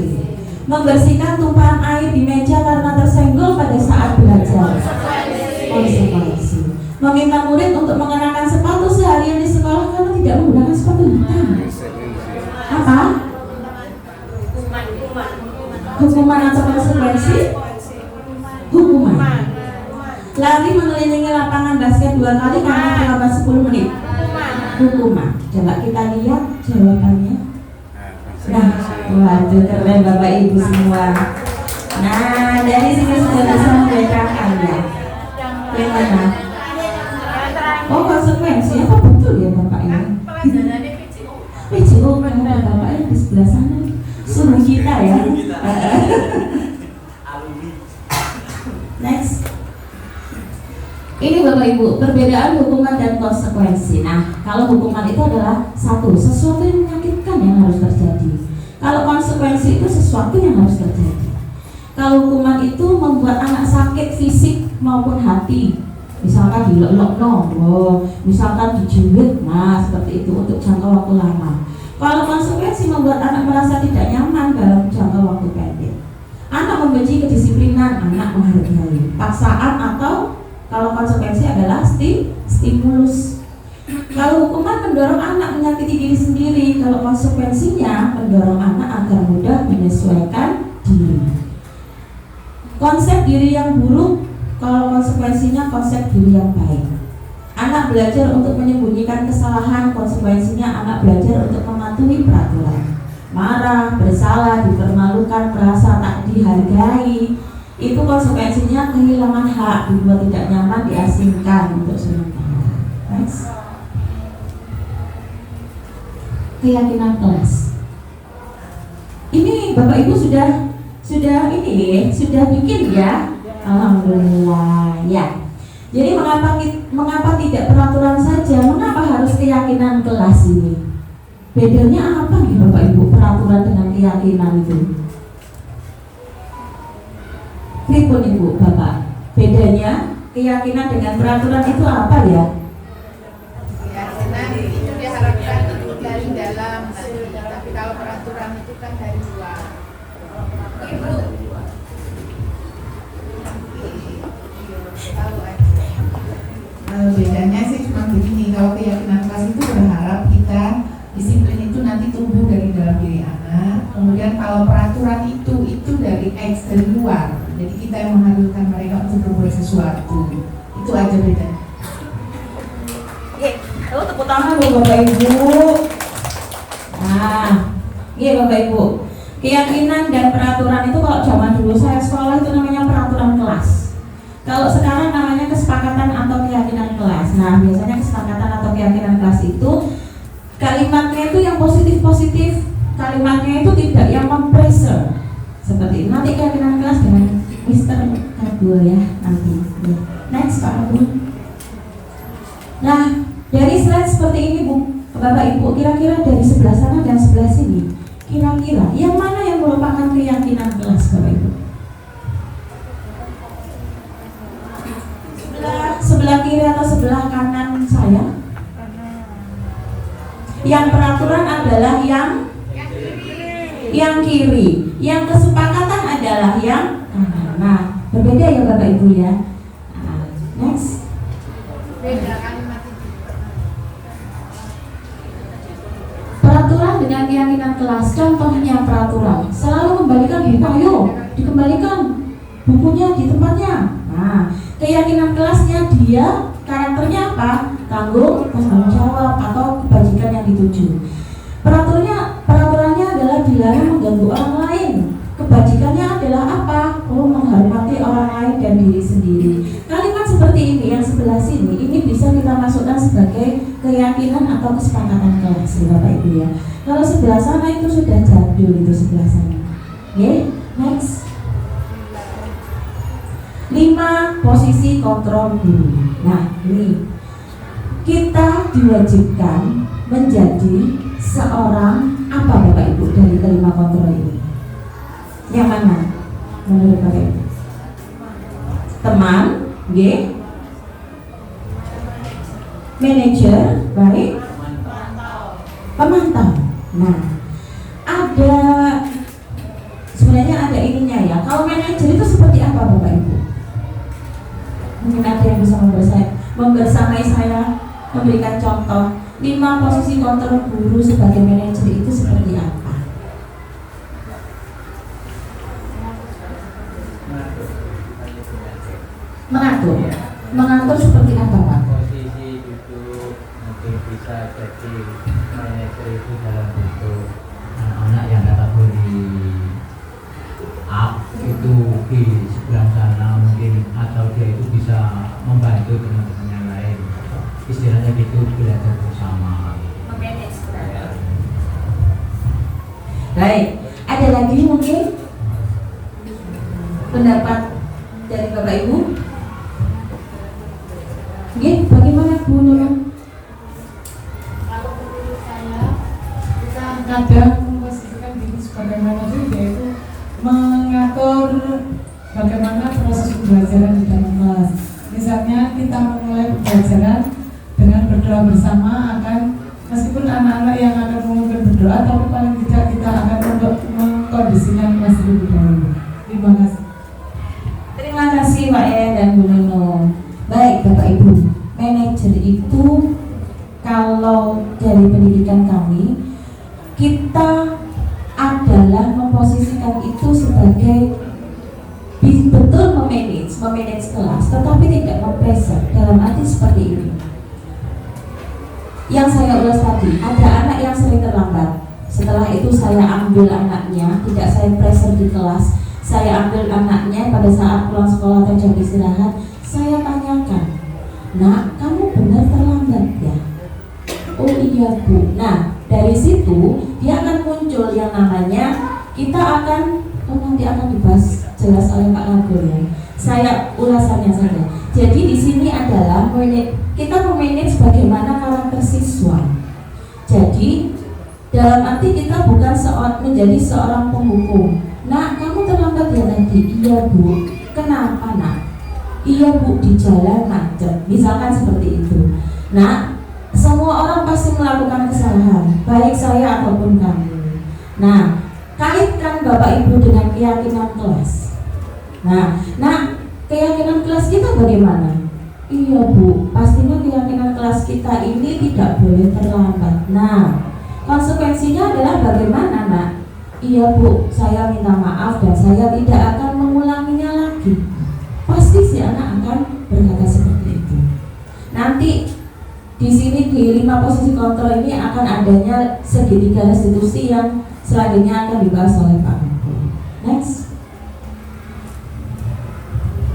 Membersihkan tumpahan air di meja karena tersenggol pada saat belajar. Konsekuensi. Meminta murid untuk mengenakan sepatu seharian di sekolah karena tidak menggunakan sepatu hitam. Apa? Hukuman atau konsekuensi? Hukuman. Lari mengelilingi lapangan basket 2 kali karena terlambat 10 menit. Hukuman. Coba kita lihat jawabannya. Nah, waduh keren Bapak Ibu semua. Nah, dari sini sudah bisa membedakan ya. Yang mana? Oh, konsekuensi apa betul ya Bapak ini? PJO kan Bapak ini di sebelah sana. Suruh kita ya. Next. Ini Bapak Ibu, perbedaan hukuman dan konsekuensi. Nah, kalau hukuman itu adalah sesuatu yang menyakitkan yang harus terjadi. Kalau konsekuensi itu sesuatu yang harus terjadi. Kalau hukuman itu membuat anak sakit fisik maupun hati, misalkan dilelok, misalkan dijerit, nah seperti itu untuk jangka waktu lama. Kalau konsekuensi membuat anak merasa tidak nyaman dalam jangka waktu pendek. Anak membenci kedisiplinan, anak menghargai. Paksaan atau kalau konsekuensi adalah stimulus. Kalau hukuman mendorong anak menyakiti diri sendiri, kalau konsekuensinya mendorong anak agar mudah menyesuaikan diri. Konsep diri yang buruk, kalau konsekuensinya konsep diri yang baik. Anak belajar untuk menyembunyikan kesalahan, konsekuensinya anak belajar untuk mematuhi peraturan. Marah, bersalah, dipermalukan, merasa tak dihargai, itu konsekuensinya kehilangan hak, dibuat tidak nyaman, diasingkan untuk sementara. Next. Keyakinan kelas. Ini Bapak Ibu sudah bikin ya. Alhamdulillah ya. Jadi mengapa tidak peraturan saja? Mengapa harus keyakinan kelas ini? Bedanya apa nih Bapak Ibu peraturan dengan keyakinan itu? Pripun Ibu Bapak? Bedanya keyakinan dengan peraturan itu apa ya? Keyakinan itu diharapkan dari dalam, tapi kalau peraturan itu kan dari luar. Jadi kita yang mengharuskan mereka untuk berbuat sesuatu. Itu aja bedanya. Oke, lalu tepuk tangan bu Bapak Ibu. Nah, iya Bapak Ibu. Keyakinan dan peraturan itu kalau zaman dulu saya sekolah itu namanya peraturan kelas. Kalau sekarang namanya kesepakatan atau keyakinan kelas. Nah, biasanya kesepakatan atau keyakinan kelas itu kalimatnya itu yang positif-positif, kalimatnya itu tidak yang mempressure. Seperti nanti keyakinan kelas dengan Mr. Kabul ya nanti. Ya. Next Pak Abu. Nah, dari slide seperti ini Bu, Bapak Ibu, kira-kira dari sebelah sana dan sebelah sini, kira-kira yang mana yang merupakan keyakinan kelas Bapak Ibu? Sebelah kiri atau sebelah kanan saya? Yang peraturan adalah yang kiri, yang kesepakatan adalah yang kanan. Nah, berbeda ya Bapak Ibu ya. Nah, next. Peraturan dengan keyakinan kelas, contohnya peraturan selalu membalikan buku, ayo dikembalikan bukunya di tempatnya. Nah, keyakinan kelasnya dia karakternya apa? Tanggung jawab atau kebajikan yang dituju. Peraturannya adalah dilarang mengganggu orang lain. Kebajikannya adalah apa? Menghormati orang lain dan diri sendiri. Kalimat seperti ini yang sebelah sini ini bisa kita masukkan sebagai keyakinan atau kesepakatan kelas ya Bapak Ibu ya. Kalau sebelah sana itu sudah jadul itu sebelah sana. Oke, next. 5 posisi kontrol guru. Nah, ini kita diwajibkan menjadi seorang apa Bapak Ibu dari kelima kontrol ini? Yang mana menurut Bapak Ibu? Teman, G, manajer, baik, pemantau. Nah, sebenarnya ada ininya ya. Kalau manajer itu seperti apa Bapak Ibu? Mungkin ada yang bisa membersamai saya memberikan contoh 5 posisi kontrol guru sebagai manajer itu seperti apa? Mengatur seperti apa Pak? Posisi duduk mungkin bisa jadi manajer itu dalam bentuk anak-anak yang kategori up itu di sebelah sana mungkin, atau dia itu bisa membantu teman-teman yang lain, istilahnya gitu, belajar bersama. Baik, ada lagi mungkin pendapat dari Bapak Ibu? Oke, bagaimana Bu Nurul? Kalau menurut saya, kita kadang memposisikan diri sebagai manajer, yaitu mengatur bagaimana proses pembelajaran di dalam kelas. Misalnya kita memulai pembelajaran dengan berdoa bersama, akan meskipun anak-anak yang akan memimpin berdoa, tapi paling tidak kita akan untuk mengkondisikan kelas lebih dahulu. Terima kasih. Terima kasih Pak Yaya dan Bu Nunung. Baik Bapak Ibu, manajer itu kalau dari pendidikan kami, kita adalah memposisikan itu sebagai betul memanage kelas, tetapi tidak mempressure. Dalam arti seperti ini. Yang saya ulas tadi, ada anak yang sering terlambat. Setelah itu saya ambil anaknya, tidak saya pressure di kelas. Saya ambil anaknya pada saat pulang sekolah atau jam istirahat. Saya tanyakan, "Nak, kamu benar terlambat ya?" "Oh iya Bu." Nah, dari situ dia akan muncul yang namanya, kita akan nanti akan dibahas jelas oleh Pak Kabul ya. Saya ulasannya saja. Jadi di sini adalah kita memanage bagaimana karakter siswa. Jadi dalam arti kita bukan menjadi seorang penghukum. "Nak, kamu terlambat ya tadi?" "Iya Bu." "Kenapa Nak?" "Iya Bu, di jalan macet." Misalkan seperti itu. Nah, semua orang pasti melakukan kesalahan, baik saya ataupun kamu. Nah, kaitkan Bapak Ibu dengan keyakinan kelas. Nah, keyakinan kelas kita bagaimana? "Iya Bu, pastinya keyakinan kelas kita ini tidak boleh terlambat." Nah, konsekuensinya adalah bagaimana Nak? "Iya Bu, saya minta maaf dan saya tidak akan mengulanginya lagi." lagi. Pasti si anak akan berkata seperti itu. Nanti di sini di 5 posisi kontrol ini akan adanya segitiga restitusi yang selanjutnya akan dibahas oleh Pak Menko. Next.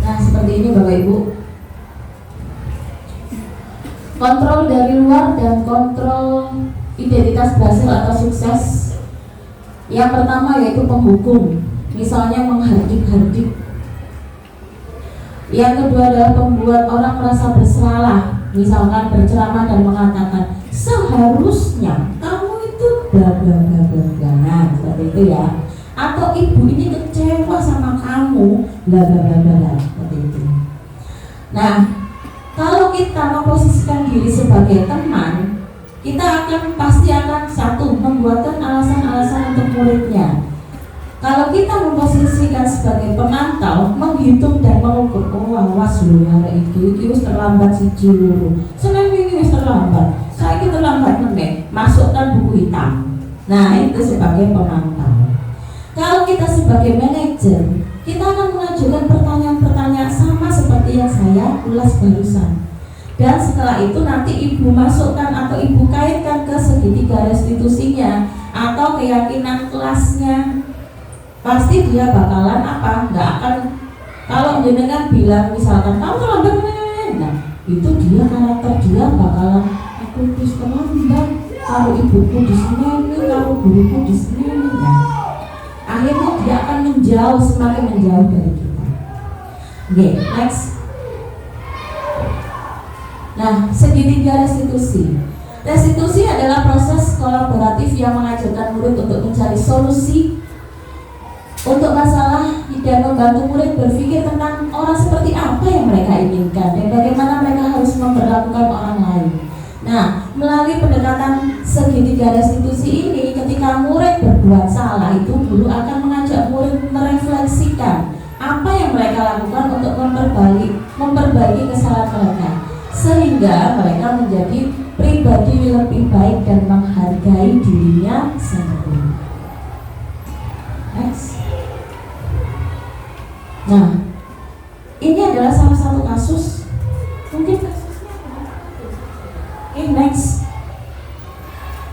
Nah, seperti ini Bapak Ibu. Kontrol dari luar dan kontrol identitas berhasil atau sukses. Yang pertama yaitu penghukum, misalnya menghardik-hardik. Yang kedua adalah membuat orang merasa bersalah, misalkan berceramah dan mengatakan seharusnya kamu itu bla bla bla bla bla, nah, seperti itu ya. Atau ibu ini kecewa sama kamu, bla bla bla bla, seperti itu. Nah, kalau kita memposisikan diri sebagai teman, kita pasti akan satu membuatkan alasan-alasan untuk muridnya. Kalau kita memposisikan sebagai penantau, menghitung dan mengukur, oh awas lho hari itu wis terlambat siji loro. Senin wingi wis terlambat. Saiki terlambat meneh, masukkan buku hitam. Nah, itu sebagai penantau. Kalau kita sebagai manajer, kita akan mengajukan pertanyaan-pertanyaan sama seperti yang saya ulas barusan. Dan setelah itu nanti ibu masukkan atau ibu kaitkan ke segitiga restitusinya atau keyakinan kelasnya. Pasti dia bakalan apa? Nggak akan, kalau jenengan bilang misalkan kamu terlambat, nah itu dia karakter dia bakalan aku terus terlambat. Kalau ibuku di sini, kalau guruku di sini, nah akhirnya dia akan menjauh, semakin menjauh dari kita. Oke, next. Nah, segitiga restitusi. Restitusi adalah proses kolaboratif yang mengajarkan murid untuk mencari solusi untuk masalah dan membantu murid berpikir tentang orang seperti apa yang mereka inginkan dan bagaimana mereka harus memperlakukan orang lain. Nah, melalui pendekatan segitiga restitusi ini, ketika murid berbuat salah, itu guru akan mengajak murid merefleksikan apa yang mereka lakukan untuk memperbaiki kesalahan mereka, sehingga mereka menjadi pribadi lebih baik dan menghargai dirinya sendiri. Next. Nah, ini adalah salah satu kasus. Mungkin kasusnya apa? Next.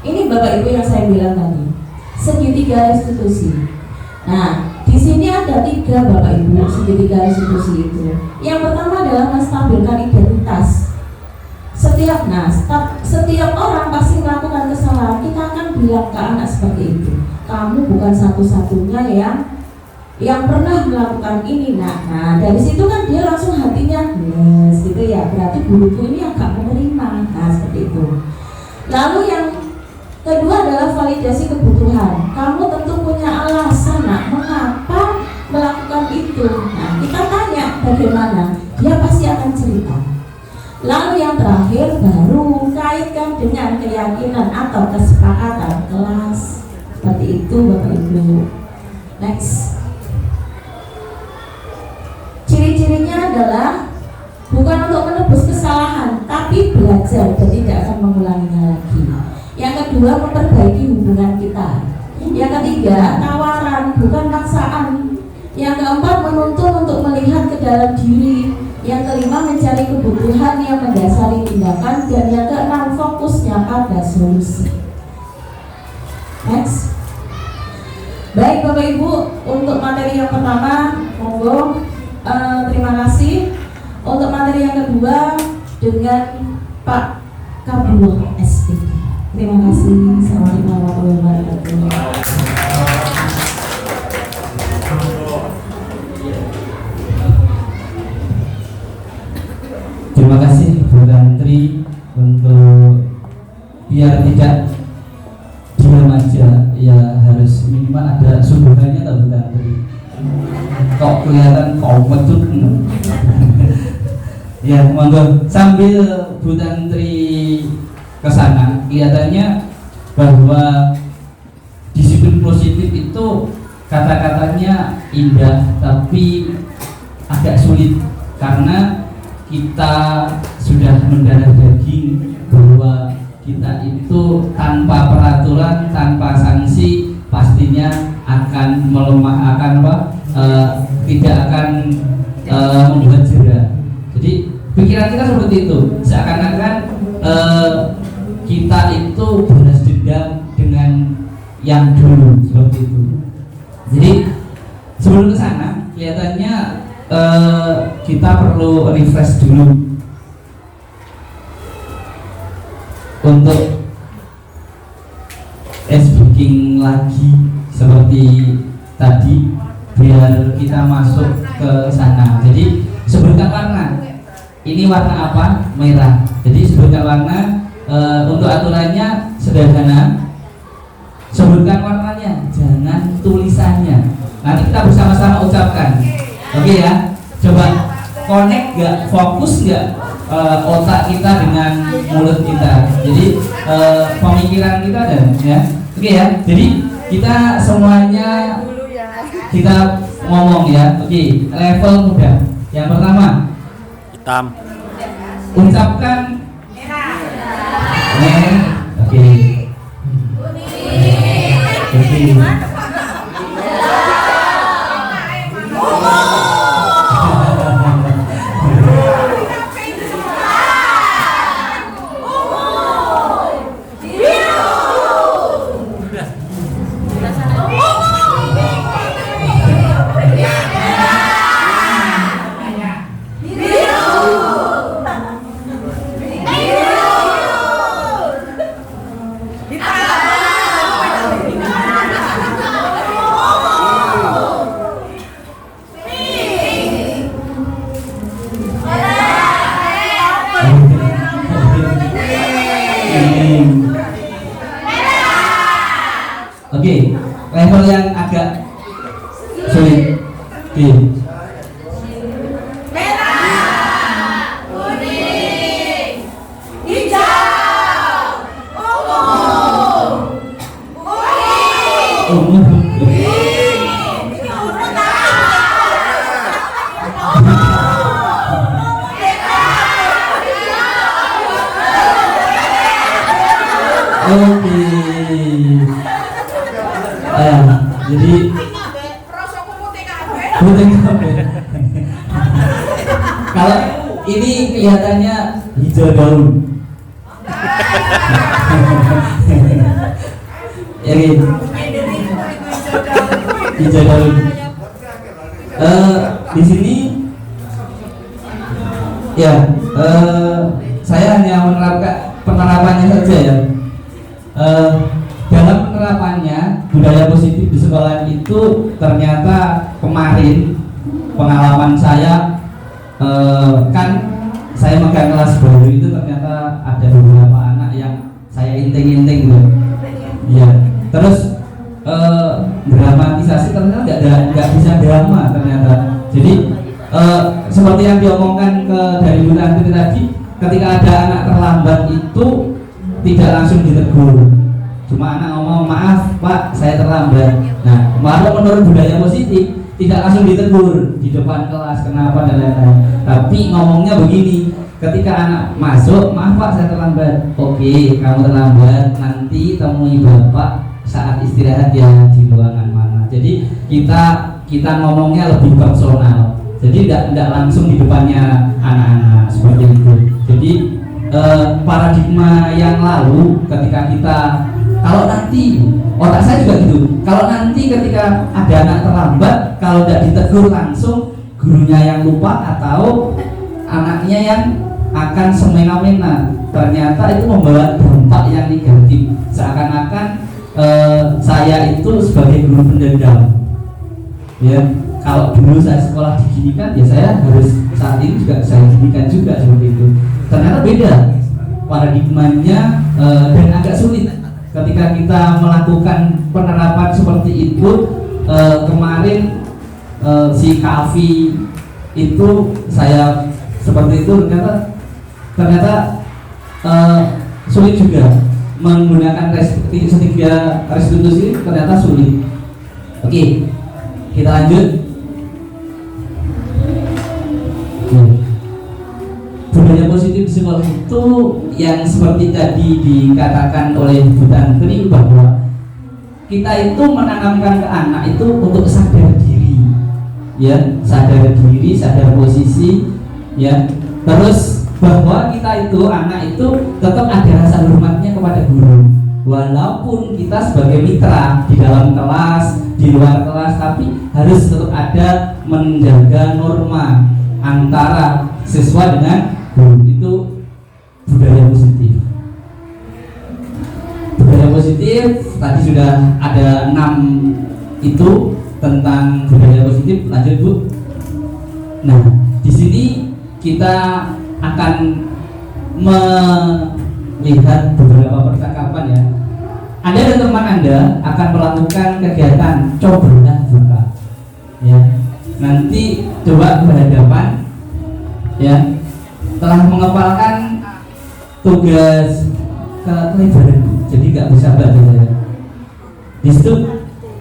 Ini Bapak Ibu yang saya bilang tadi, segitiga restitusi. Nah, di sini ada 3 Bapak Ibu segitiga restitusi itu. Yang pertama adalah menstabilkan identitas. Setiap orang pasti melakukan kesalahan. Kita akan bilang ke anak seperti itu. Kamu bukan satu-satunya yang pernah melakukan ini. Nah, dari situ kan dia langsung hatinya, yes, gitu ya. Berarti guruku ini agak menerima. Nah, seperti itu. Lalu yang kedua adalah validasi kebutuhan. Kamu tentu punya alasan, nak, mengapa melakukan itu. Nah, kita tanya bagaimana, dia pasti akan cerita. Lalu yang terakhir baru kaitkan dengan keyakinan atau kesepakatan kelas. Seperti itu Bapak Ibu. Next. Ciri-cirinya adalah bukan untuk menebus kesalahan, tapi belajar dan tidak akan mengulanginya lagi. Yang kedua, memperbaiki hubungan kita. Yang ketiga, tawaran bukan paksaan. Yang keempat, menuntun untuk melihat ke dalam diri. Yang kelima, mencari kebutuhan yang mendasari tindakan. Dan yang keenam, fokusnya pada solusi. Next. Baik Bapak Ibu, untuk materi yang pertama, monggo. Terima kasih. Untuk materi yang kedua dengan Pak Kabul SPD. Terima kasih. Assalamualaikum warahmatullahi wabarakatuh. Terima kasih Bu Tantri untuk biar tidak diam aja, ya harus minimal ada subuhannya atau Bu Tantri. Kok kelihatan kompetut. Ya, monggo sambil Bu Tantri kesana, kelihatannya bahwa disiplin positif itu kata-katanya indah tapi agak sulit karena kita sudah mendarah daging bahwa kita itu tanpa peraturan, tanpa sanksi pastinya akan melemah, tidak akan membuat jera. Jadi pikiran kita seperti itu, seakan-akan kita itu balas dendam dengan yang dulu seperti itu. Jadi sebelum ke sana kelihatannya kita perlu refresh dulu untuk speaking lagi seperti tadi biar kita masuk ke sana. Jadi sebutkan warna. Ini warna apa? Merah. Jadi sebutkan warna. Untuk aturannya sederhana. Sebutkan warnanya, jangan tulisannya. Nanti kita bersama-sama ucapkan. Oke ya. Coba connect nggak, fokus nggak otak kita dengan mulut kita. Jadi pemikiran kita ada ya. Oke ya. Jadi kita semuanya kita ngomong ya. Oke, level mudah. Yang pertama, Hitam. ucapkan merah. Oke. Oke. Oke, level yang agak sulit. Oke. Merah, kuning, hijau, ungu, Ungu. Oke. Jadi putih kabeh. Kalau ini kelihatannya hijau daun. Ya gitu. Hijau daun. Di sini ya saya hanya menerapkan penerapannya saja ya. Dalam penerapannya budaya positif di sekolah itu ternyata kemarin pengalaman saya kan saya megang kelas baru itu ternyata ada beberapa anak yang saya inting-inting gitu. Ya, terus dramatisasi ternyata nggak bisa drama ternyata. Jadi seperti yang diomongkan dari Bu Tanti tadi, ketika ada anak terlambat itu tidak langsung ditegur. Cuma anak ngomong, maaf Pak, saya terlambat. Nah, malah menurut budaya positif tidak langsung ditegur di depan kelas kenapa dan lain-lain. Tapi ngomongnya begini, ketika anak masuk, maaf Pak, saya terlambat. Oke, kamu terlambat, nanti temui Bapak saat istirahat ya di ruangan mana. Jadi kita ngomongnya lebih personal. Jadi tidak langsung di depannya anak-anak seperti itu. Jadi paradigma yang lalu ketika kita kalau nanti, otak saya juga gitu. Kalau nanti ketika ada anak terlambat, kalau tidak ditegur langsung, gurunya yang lupa atau anaknya yang akan semena-mena, ternyata itu membawa dampak yang negatif. Seakan-akan saya itu sebagai guru pendendam. Ya, kalau dulu saya sekolah diginikan, ya saya harus saat ini juga saya ginikan juga seperti itu. Ternyata beda paradigmanya dan agak sulit. Ketika kita melakukan penerapan seperti itu, kemarin si Kavi itu saya seperti itu ternyata sulit juga menggunakan segitiga restitusi, ternyata sulit. Oke, kita lanjut. Budaya positif di sekolah itu yang seperti tadi dikatakan oleh Bu Tantri bahwa kita itu menanamkan ke anak itu untuk sadar diri. ya, sadar diri, sadar posisi, ya. Terus bahwa kita itu, anak itu tetap ada rasa hormatnya kepada guru, walaupun kita sebagai mitra di dalam kelas, di luar kelas, tapi harus tetap ada menjaga norma antara siswa dengan guru. Itu budaya positif. Budaya positif tadi sudah ada 6 itu tentang budaya positif. Lanjut Bu. Nah, di sini kita akan melihat beberapa percakapan ya. Anda dan teman Anda akan melakukan kegiatan cobalah buka. Ya. Nanti coba berhadapan, ya. Telah mengepalkan tugas kelebaran, jadi nggak bisa baca saya. Di situ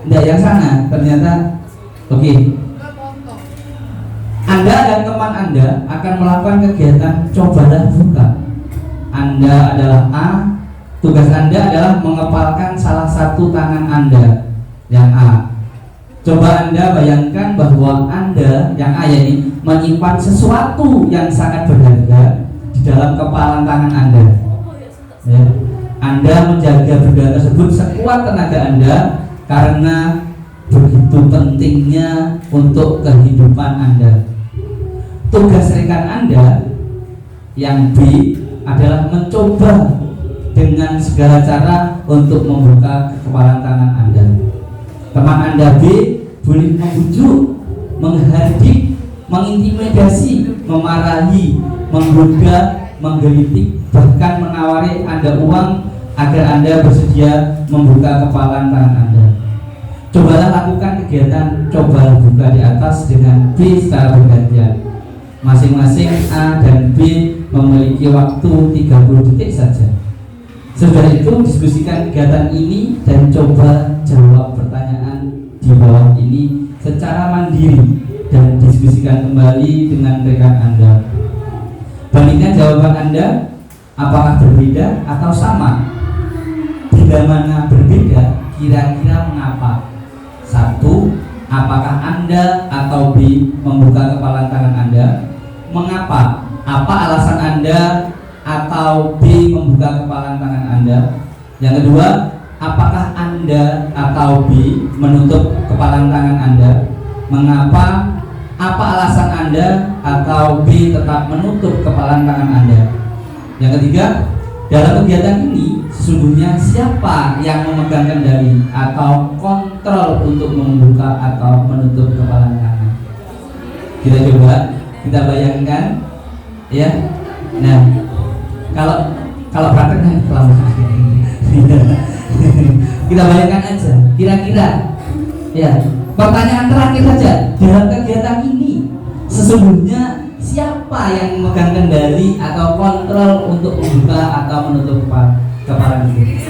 tidak yang sana, ternyata oke. Anda dan teman Anda akan melakukan kegiatan cobalah buka. Anda adalah A, tugas Anda adalah mengepalkan salah satu tangan Anda yang A. Coba Anda bayangkan bahwa Anda yang A ini menyimpan sesuatu yang sangat berharga di dalam kepalan tangan Anda. Ya. Anda menjaga benda tersebut sekuat tenaga Anda karena begitu pentingnya untuk kehidupan Anda. Tugas rekan Anda yang B adalah mencoba dengan segala cara untuk membuka kepalan tangan Anda. Teman Anda B boleh membujuk, menghardik, mengintimidasi, memarahi, menggoda, menggelitik, bahkan menawari Anda uang agar Anda bersedia membuka kepalan tangan Anda. Cobalah lakukan kegiatan coba buka di atas dengan B secara bergantian. Masing-masing A dan B memiliki waktu 30 detik saja. Setelah itu diskusikan kegiatan ini dan coba jawab pertanyaan di bawah ini secara mandiri dan diskusikan kembali dengan rekan Anda. Bandingkan jawaban Anda apakah berbeda atau sama. Bila mana berbeda, kira-kira mengapa? 1. Apakah Anda atau B membuka kepalan tangan Anda? Mengapa? Apa alasan Anda atau B membuka kepalan tangan Anda? Yang kedua, apakah Anda atau B menutup kepalan tangan Anda? Mengapa? Apa alasan Anda atau B tetap menutup kepalan tangan Anda? Yang ketiga, dalam kegiatan ini sesungguhnya siapa yang memegang kendali atau kontrol untuk membuka atau menutup kepalan tangan? Kita coba, kita bayangkan, ya. Nah, kalau prakteknya kelamaan. Kita bayangkan aja, kira-kira, ya. Pertanyaan terakhir saja, dalam kegiatan ini sesungguhnya siapa yang memegang kendali atau kontrol untuk membuka atau menutup kepalan itu?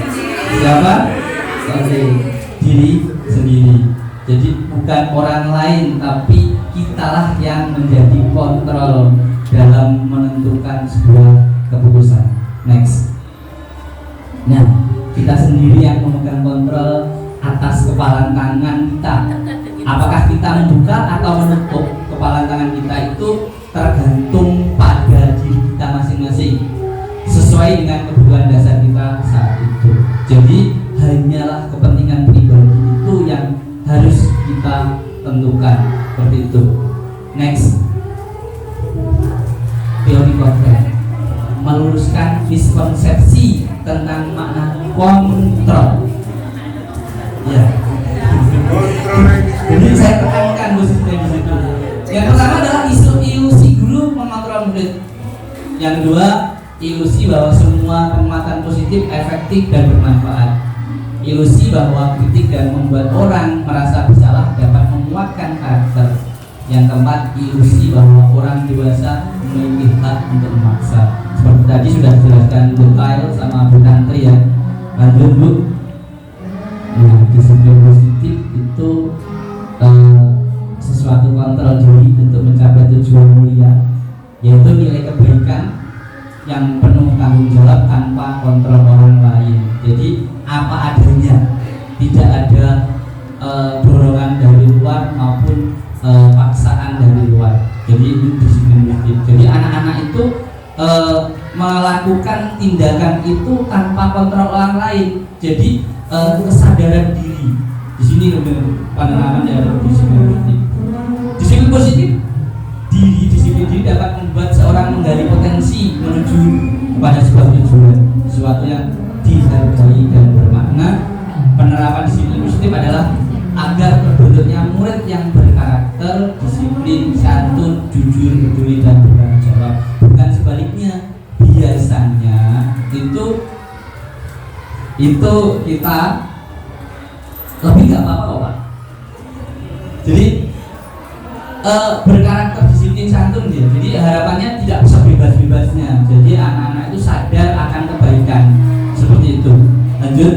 Siapa? Oke, diri sendiri. Jadi bukan orang lain, tapi kitalah yang menjadi kontrol dalam menentukan sebuah keputusan. Next. Nah, kita sendiri yang memegang kontrol atas kepalan tangan kita. Apakah kita membuka atau menutup kepalan tangan kita itu tergantung pada diri kita masing-masing, sesuai dengan kebutuhan dasar kita saat itu. Jadi hanyalah kepentingan pribadi itu yang harus kita tentukan, seperti itu. Next, teori kontrol meluruskan miskonsepsi tentang makna kontrol. Ya. Jadi saya tekankan khususnya di situ. Yang pertama adalah ilusi guru mengontrol murid. Yang kedua, ilusi bahwa semua penguatan positif efektif dan bermanfaat. Ilusi bahwa kritik dan membuat orang merasa bersalah dapat menguatkan karakter. Yang keempat, ilusi bahwa orang dewasa memiliki hak untuk memaksa. Seperti tadi sudah dijelaskan detail sama Bu Tantri ya. Lanjut Bu. Nah, disiplin positif itu sesuatu kontrol diri untuk mencapai tujuan mulia, yaitu nilai kebaikan yang penuh tanggung jawab tanpa kontrol orang lain. Jadi apa adanya, tidak ada dorongan dari luar maupun paksa positif. Jadi anak-anak itu melakukan tindakan itu tanpa kontrol orang lain. Jadi kesadaran diri. Di sini penerapan dari disiplin positif. Disiplin positif disiplin diri dapat membuat seorang menggali potensi menuju kepada sebuah tujuan, sesuatu yang dihargai dan bermakna. Penerapan disiplin positif adalah agar terbentuknya murid yang berkarakter, disiplin, santun, jujur, peduli, dan bertanggung jawab. Bukan sebaliknya. Biasanya itu kita lebih nggak apa-apa, Pak. Jadi berkarakter, disiplin, santun ya. Jadi harapannya tidak sebebas-bebasnya. Jadi anak-anak itu sadar akan kebaikan seperti itu. Lanjut.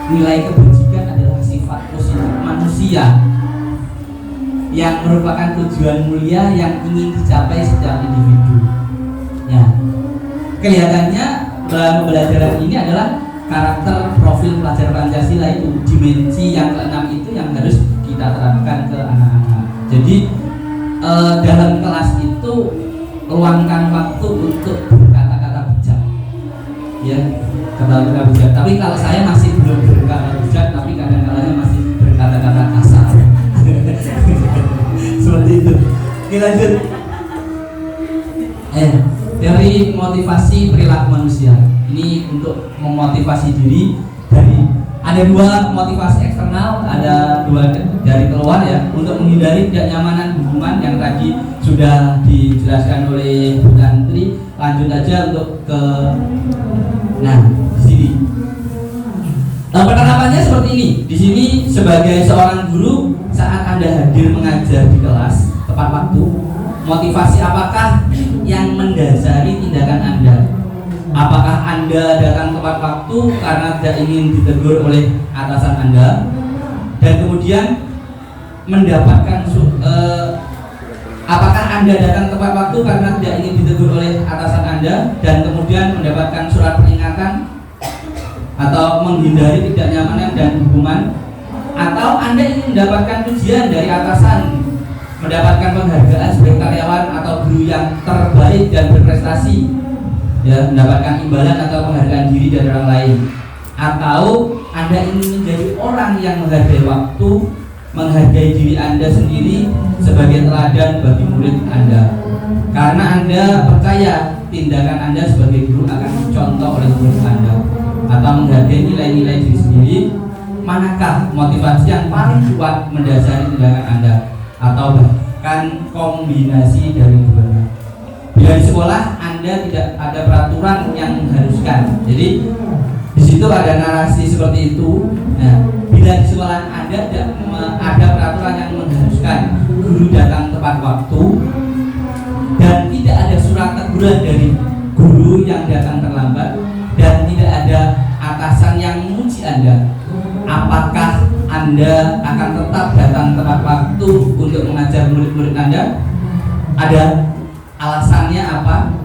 Nilai kebajikan adalah sifat positif manusia yang merupakan tujuan mulia yang ingin dicapai setiap individu. Ya, kelihatannya dalam pembelajaran ini adalah karakter profil pelajar Pancasila itu, dimensi yang keenam itu yang harus kita terapkan ke anak-anak. Jadi dalam kelas itu luangkan waktu untuk berkata-kata bijak, ya, kata-kata bijak. Tapi kalau saya masih belum berkata bijak, tapi kadang-kadang masih berkata-kata kasar. Seperti itu. Oke, lanjut. Dari motivasi perilaku manusia. Ini untuk memotivasi diri dari ada dua motivasi eksternal, ada dua dari keluar ya, untuk menghindari tidak nyamanan hubungan yang tadi sudah dijelaskan oleh Bu Tantri. Lanjut aja untuk ke di sini. Penerapannya seperti ini. Di sini sebagai seorang guru, saat Anda hadir mengajar di kelas tepat waktu, motivasi apakah yang mendasari tindakan Anda? Apakah Anda datang tepat waktu karena tidak ingin ditegur oleh atasan Anda, dan kemudian mendapatkan apakah Anda datang tepat waktu karena tidak ingin ditegur oleh atasan Anda dan kemudian mendapatkan surat peringatan atau menghindari tidak nyamanan dan hukuman, atau Anda ingin mendapatkan pujian dari atasan, mendapatkan penghargaan sebagai karyawan atau guru yang terbaik dan berprestasi, ya, mendapatkan imbalan atau penghargaan diri dari orang lain, atau Anda ingin menjadi orang yang menghargai waktu, menghargai diri Anda sendiri sebagai teladan bagi murid Anda, karena Anda percaya tindakan Anda sebagai guru akan dicontoh oleh murid Anda, atau menghargai nilai-nilai diri sendiri. Manakah motivasi yang paling kuat mendasari tindakan Anda, atau bahkan kombinasi dari keduanya? Bila di sekolah Anda tidak ada peraturan yang mengharuskan, jadi di situ ada narasi seperti itu. Nah, bila di sekolah Anda tidak ada peraturan yang mengharuskan guru datang tepat waktu dan tidak ada surat teguran dari guru yang datang terlambat dan tidak ada atasan yang memuji Anda, apakah Anda akan tetap datang tepat waktu untuk mengajar murid-murid Anda? Ada alasannya apa?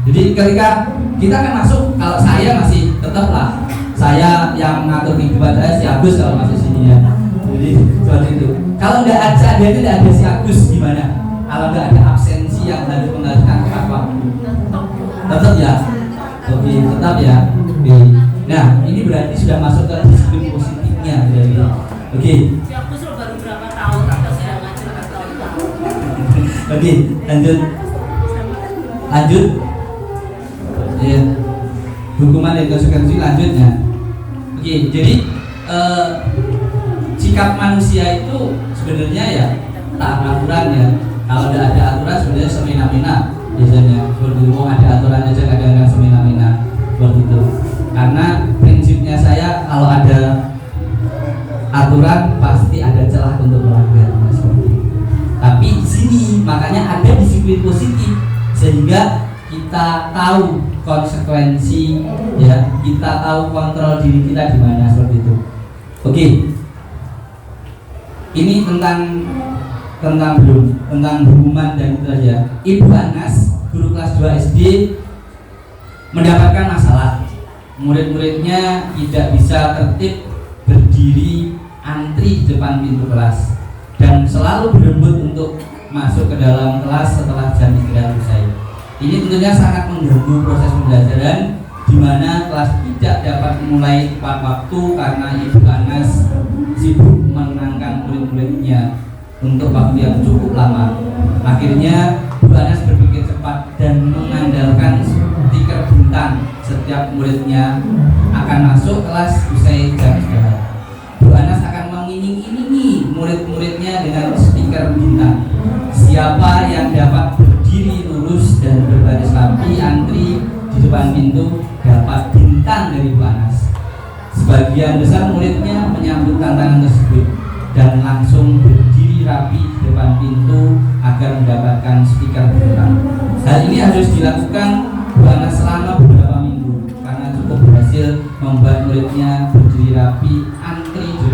Jadi ketika kita akan masuk, kalau saya masih tetaplah saya yang mengatur kehidupan saya, si Agus kalau masuk sini ya. Jadi seperti itu. Kalau tidak ada si Agus gimana? Kalau tidak ada absensi yang harus mengharuskan tepat waktu, tetap ya. Oke, tetap ya. Oke. Nah, ini berarti sudah masuk ke disiplin positifnya, berarti. Oke. Si Agus baru berapa tahun atau sudah ngajar bertahun-tahun? Oke, lanjut. Ya. Hukuman dan konsekuensi lanjutnya. Oke, jadi sikap manusia itu sebenarnya ya taat aturan ya. Kalau tidak ada aturan sebenarnya semena-mena biasanya. Berhubung ada aturan aja kadang-kadang semena-mena begitu. Karena prinsipnya saya kalau ada aturan pasti ada celah untuk melanggar. Tapi di sini makanya ada disiplin positif sehingga kita tahu konsekuensi ya, kita tahu kontrol diri kita di mana seperti itu. Oke. Ini tentang hukuman dan itu aja. Ibu Anas, guru kelas 2 SD mendapatkan masalah. Murid-muridnya tidak bisa tertib berdiri antri di depan pintu kelas dan selalu berebut untuk masuk ke dalam kelas setelah jam istirahat usai. Ini tentunya sangat mengganggu proses pembelajaran, di mana kelas tidak dapat mulai tepat waktu karena Ibu Anas sibuk menenangkan murid-muridnya untuk waktu yang cukup lama. Akhirnya Bu Anas berpikir cepat dan mengandalkan stiker bintang setiap muridnya akan masuk kelas usai jam istirahat. Bu Anas akan mengiming-imingi murid-muridnya dengan stiker bintang. Siapa yang dapat berdiri lurus dan berbaris rapi antri di depan pintu dapat bintang dari Bu Anas. Sebagian besar muridnya menyambut tantangan tersebut dan langsung berdiri rapi di depan pintu agar mendapatkan stiker bintang. Hal ini harus dilakukan Bu Anas selama beberapa minggu karena cukup berhasil membuat muridnya berdiri rapi antri di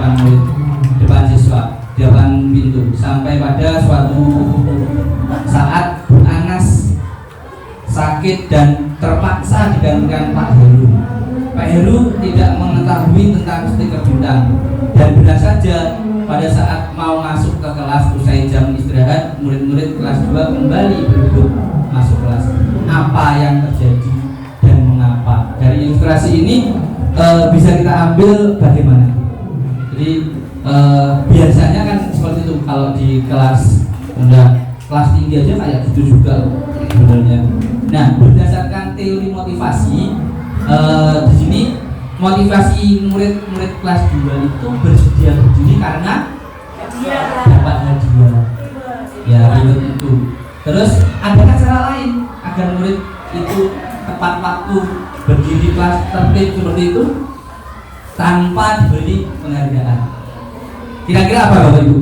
depan siswa, di depan pintu, sampai pada suatu saat Bu Anas sakit dan terpaksa digantikan Pak Heru. Pak Heru tidak mengetahui tentang stiker bintang dan benar saja pada saat mau masuk ke kelas usai jam istirahat, murid-murid kelas 2 kembali berebut masuk kelas. Apa yang terjadi dan mengapa? Dari ilustrasi ini bisa kita ambil bagaimana. Jadi biasanya kan seperti itu kalau di kelas rendah, kelas tinggi aja kayak gitu juga sebenarnya. Nah, berdasarkan teori motivasi, di sini motivasi murid-murid kelas 2 itu bersedia berdiri karena dapat hadiah. Ya, ribet itu. Terus adakah cara lain agar murid itu tepat waktu berdiri kelas tertib seperti itu tanpa diberi penghargaan? Kira-kira apa Bapak Ibu?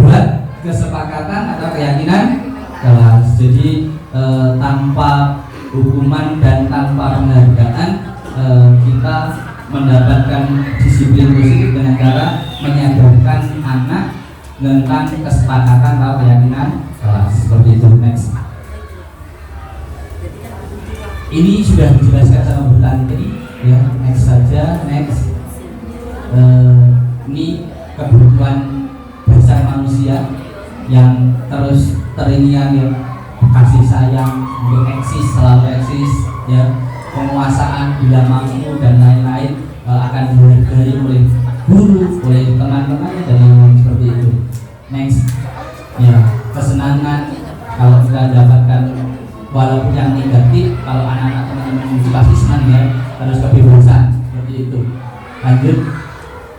Buat kesepakatan atau keyakinan kelas. Jadi tanpa hukuman dan tanpa penghargaan kita mendapatkan disiplin positif dengan cara menyadarkan anak tentang kesepakatan atau keyakinan kelas. Seperti itu. Next. Ini sudah dijelaskan sama Bu Tanti ya. Next saja. Next. Ini kebutuhan dasar manusia yang terus teringat ya, kasih sayang untuk eksis, selalu eksis ya, penguasaan bila mampu dan lain-lain akan dihargai oleh guru, oleh teman-temannya dan lain-lain seperti itu. Next ya, kesenangan kalau kita dapatkan walaupun yang negatif, kalau anak-anak teman-teman pasti senang ya, harus kebebasan seperti itu. Lanjut.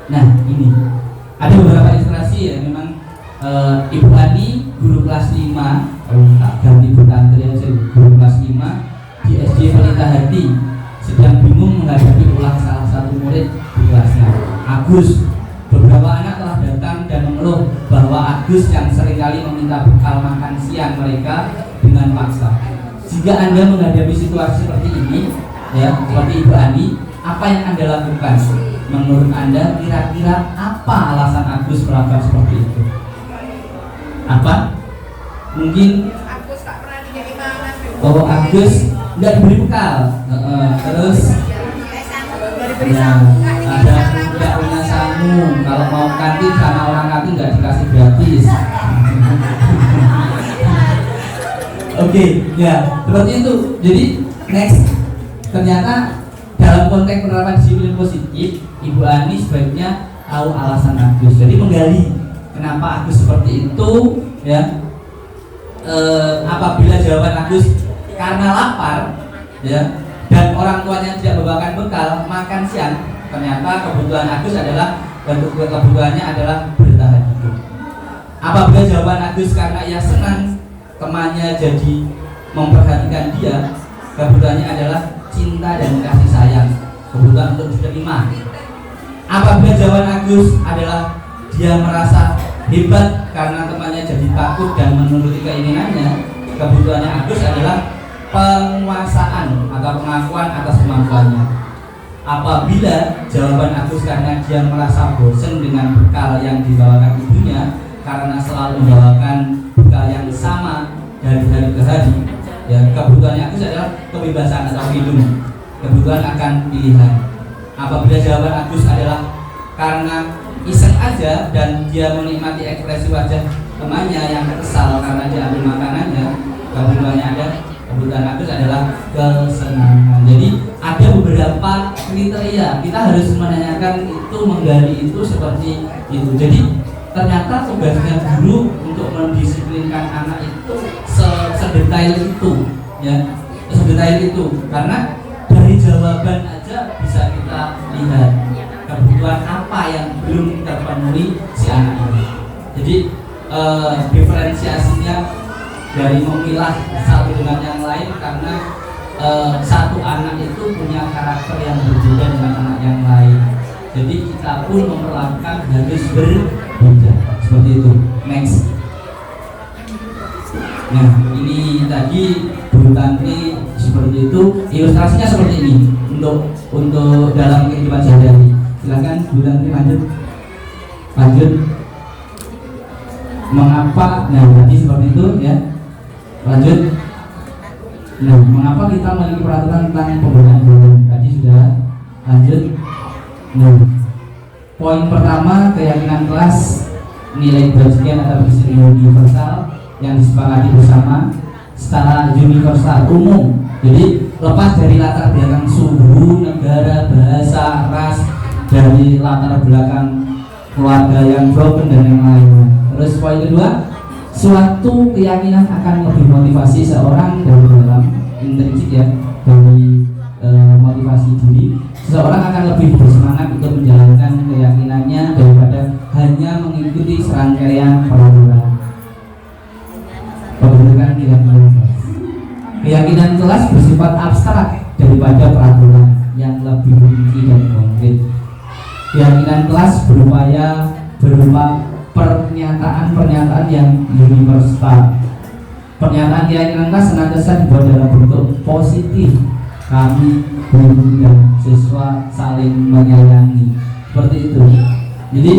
Nah, ini ada beberapa ilustrasi ya, memang Ibu Ani guru kelas 5, ganti Bu Tantri aja, guru kelas 5 di SD Pelita Hati sedang bingung menghadapi ulah salah satu murid di kelasnya, Agus. Beberapa anak telah datang dan mengeluh bahwa Agus yang seringkali meminta bekal makan siang mereka dengan paksa. Jika Anda menghadapi situasi seperti ini ya, seperti Ibu Ani, apa yang Anda lakukan? Menurut Anda kira-kira apa alasan Agus melakukan seperti itu? Apa? Mungkin Agus tak pernah dijadi mana. oh Agus nggak diberi bekal, terus ya, ada tidak punya samu, kalau mau kantin sama orang kantin nggak dikasih gratis. Oke, ya seperti itu. Jadi next, ternyata dalam konteks penerapan disiplin positif, Ibu Ani sebaiknya tahu alasan Agus. Jadi menggali kenapa Agus seperti itu, ya. Apabila jawaban Agus karena lapar, ya, dan orang tuanya tidak membawakan bekal makan siang, ternyata kebutuhan Agus adalah kebutuhannya adalah bertahan hidup. Apabila jawaban Agus karena ia senang temannya jadi memperhatikan dia, kebutuhannya adalah cinta dan kasih sayang, kebutuhan untuk diterima. Apabila jawaban Agus adalah dia merasa hebat karena temannya jadi takut dan menuruti keinginannya, kebutuhannya Agus adalah penguasaan atau pengakuan atas kemampuannya. Apabila jawaban Agus karena dia merasa bosan dengan bekal yang dibawakan ibunya karena selalu membawakan bekal yang sama dari hari ke hari, ya, kebutuhannya Agus adalah kebebasan atau freedom, kebutuhan akan pilihan. Apabila jawaban Agus adalah karena iseng aja dan dia menikmati ekspresi wajah temannya yang kesal karena diambil makanannya, kebutuhannya ada, kebutuhan Agus adalah kesenangan. Jadi ada beberapa kriteria, kita harus menanyakan itu, menggali itu seperti itu. Jadi ternyata tugasnya guru untuk mendisiplinkan anak itu sedetail itu, ya, sedetail itu, karena dari jawaban aja bisa kita lihat kebutuhan apa yang belum terpenuhi si anak ini. Jadi diferensiasinya dari memilah satu dengan yang lain karena satu anak itu punya karakter yang berbeda dengan anak yang lain. Jadi kita pun memperlakukan harus berbeda seperti itu. Next. Nah, ini tadi Bu Tanti seperti itu, ilustrasinya seperti ini untuk dalam kehidupan sehari-hari. Silakan Bu Tanti lanjut. Mengapa? Nah, tadi seperti itu ya. Lanjut. Nah, mengapa kita memiliki peraturan tentang pembinaan guru? Tadi sudah. Lanjut. Nah, poin pertama, keyakinan kelas nilai bagian atau prinsip universal yang disepakati bersama secara universal umum. Jadi lepas dari latar belakang suku, negara, bahasa, ras, dari latar belakang keluarga yang broken dan yang lainnya. Terus poin kedua, suatu keyakinan akan lebih motivasi seorang dari dalam intrinsik ya, dari motivasi diri. Seseorang akan lebih bersemangat untuk menjalankan keyakinannya daripada hanya mengikuti serangkaian peraturan. Pembentukan keyakinan kelas. Keyakinan kelas bersifat abstrak daripada peraturan yang lebih rinci dan konkret. Keyakinan kelas berupa pernyataan-pernyataan yang universal. Pernyataan keyakinan kelas senantiasa dibuat dalam bentuk positif. Kami, guru dan siswa saling menyayangi. Seperti itu. Jadi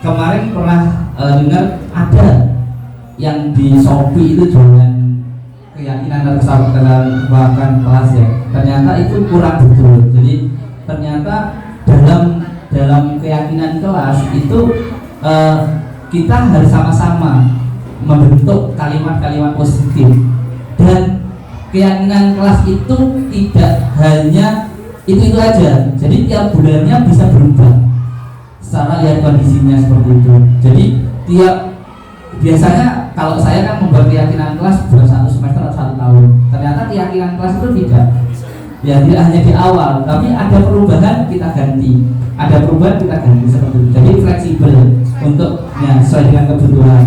kemarin pernah dengar ada yang di Shopee itu jualan keyakinan keterkaitan kelas ya. Ternyata itu kurang betul. Jadi ternyata dalam keyakinan kelas itu kita harus sama-sama membentuk kalimat-kalimat positif, dan keyakinan kelas itu tidak hanya itu aja. Jadi tiap bulannya bisa berubah secara lihat kondisinya seperti itu. Jadi biasanya kalau saya kan membuat keyakinan kelas bulan 1 semester atau 1 tahun. Ternyata keyakinan kelas itu tidak hanya di awal, tapi ada perubahan kita ganti, ada perubahan kita ganti seperti itu. Jadi fleksibel untuk sesuai dengan kebutuhan.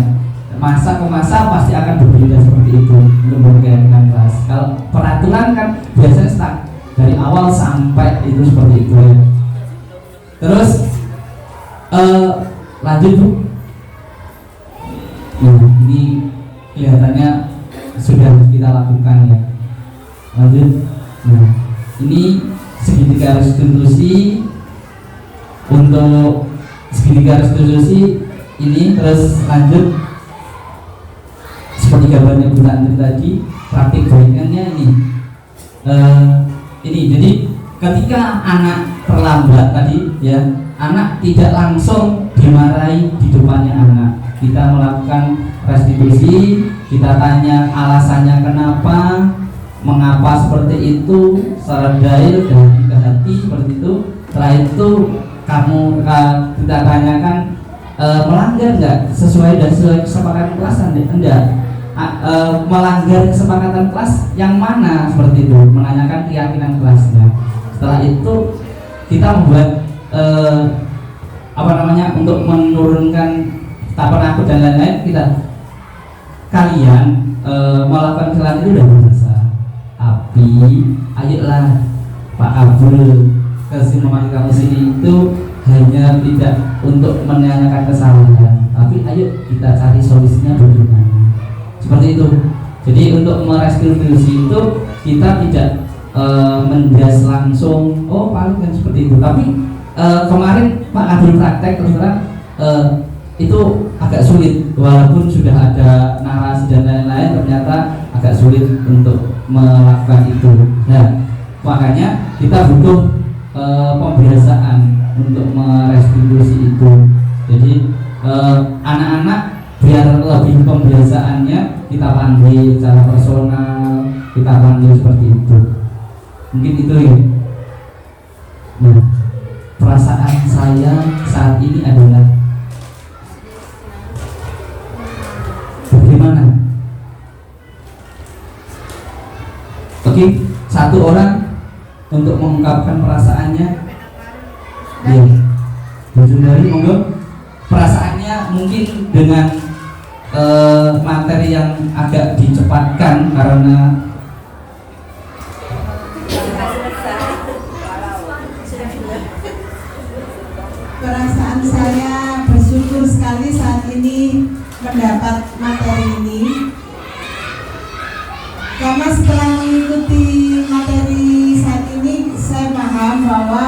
Masa ke masa pasti akan berbeda seperti itu untuk keyakinan kelas. Kalau peraturan kan biasanya stuck dari awal sampai itu seperti itu ya. Terus lanjut Bu. Nah, ini kelihatannya sudah kita lakukan ya. Lanjut. Nah, ini segitiga restitusi untuk segitiga restitusi ini. Terus lanjut seperti gambarnya Bu Tanti tadi, praktik baiknya ini jadi ketika anak terlambat tadi ya, anak tidak langsung dimarahi di depannya anak. Kita melakukan restitusi, kita tanya alasannya kenapa, mengapa seperti itu, secara detail dan juga hati seperti itu. Setelah itu kita tanyakan melanggar nggak sesuai kesepakatan kelas enggak. Melanggar kesepakatan kelas yang mana seperti itu, menanyakan keyakinan kelasnya. Setelah itu kita membuat untuk menurunkan penakut dan lain-lain. Kalian melakukan kesalahan itu udah biasa, tapi ayolah Pak Abdul kesini kamu sini itu hanya tidak untuk menanyakan kesalahan, tapi ayo kita cari solusinya bagaimana. Seperti itu. Jadi untuk merestitusi itu kita tidak menjas langsung, oh paling kan seperti itu. Tapi kemarin Pak Abdul praktek terus terang itu agak sulit, walaupun sudah ada narasi dan lain-lain, ternyata agak sulit untuk melakukan itu. Nah, makanya kita butuh pembiasaan untuk merestitusi itu. Jadi anak-anak biar lebih pembiasaannya kita panggil secara personal, kita panggil seperti itu. Mungkin itu ya. Nah, perasaan saya saat ini adalah bagaimana? Oke, satu orang untuk mengungkapkan perasaannya. Ya, Bu Sundari, monggo. Perasaannya mungkin dengan materi yang agak dicepatkan karena perasaan saya bersyukur sekali saat ini mendapat materi ini, karena setelah mengikuti materi saat ini saya paham bahwa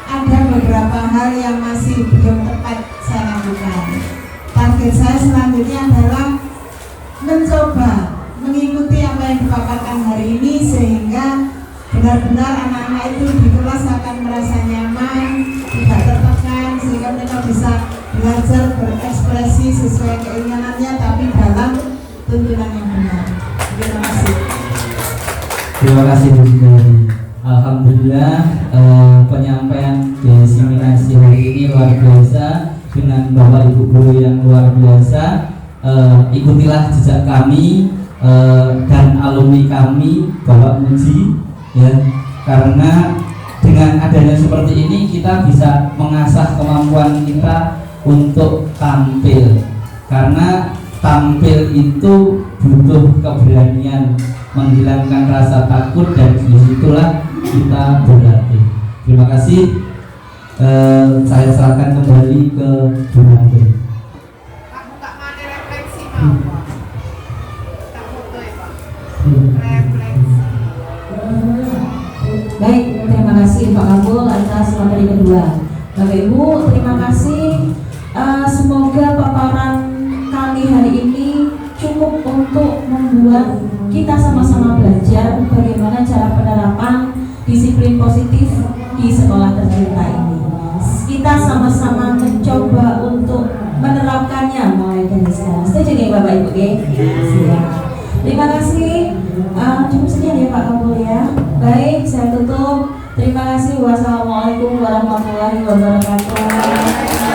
ada beberapa hal yang masih belum tepat saya lakukan. Target saya selanjutnya adalah mencoba mengikuti apa yang dipaparkan hari ini sehingga benar-benar anak-anak itu di kelas akan merasa nyaman, tidak tertekan, sehingga mereka bisa belajar berekspresi sesuai keinginannya tapi dalam tuntunan yang benar. Terima kasih. terima kasih Bu Sundari. Alhamdulillah penyampaian diseminasi hari ini luar biasa dengan Bapak Ibu guru yang luar biasa. Ikutilah jejak kami dan alumni kami Bapak Muji ya, karena dengan adanya seperti ini kita bisa mengasah kemampuan kita untuk tampil, karena tampil itu butuh keberanian, menghilangkan rasa takut, dan disitulah kita berlatih. Terima kasih. Saya serahkan kembali ke Bu Menteri. Aku tak mau refleksi mau. Tak foto ya Pak. Refleksi. Baik, terima kasih Pak Kabul atas materi kedua. Bapak Ibu, terima kasih. Semoga paparan kami hari ini cukup untuk membuat kita sama-sama belajar bagaimana cara penerapan disiplin positif di sekolah tercinta ini. Kita sama-sama mencoba untuk menerapkannya mulai dari sekarang. Setuju nggak Bapak Ibu? Siap. Terima kasih. Cukup sekian ya Pak Kabul ya. Baik, saya tutup. Terima kasih. Wassalamualaikum warahmatullahi wabarakatuh.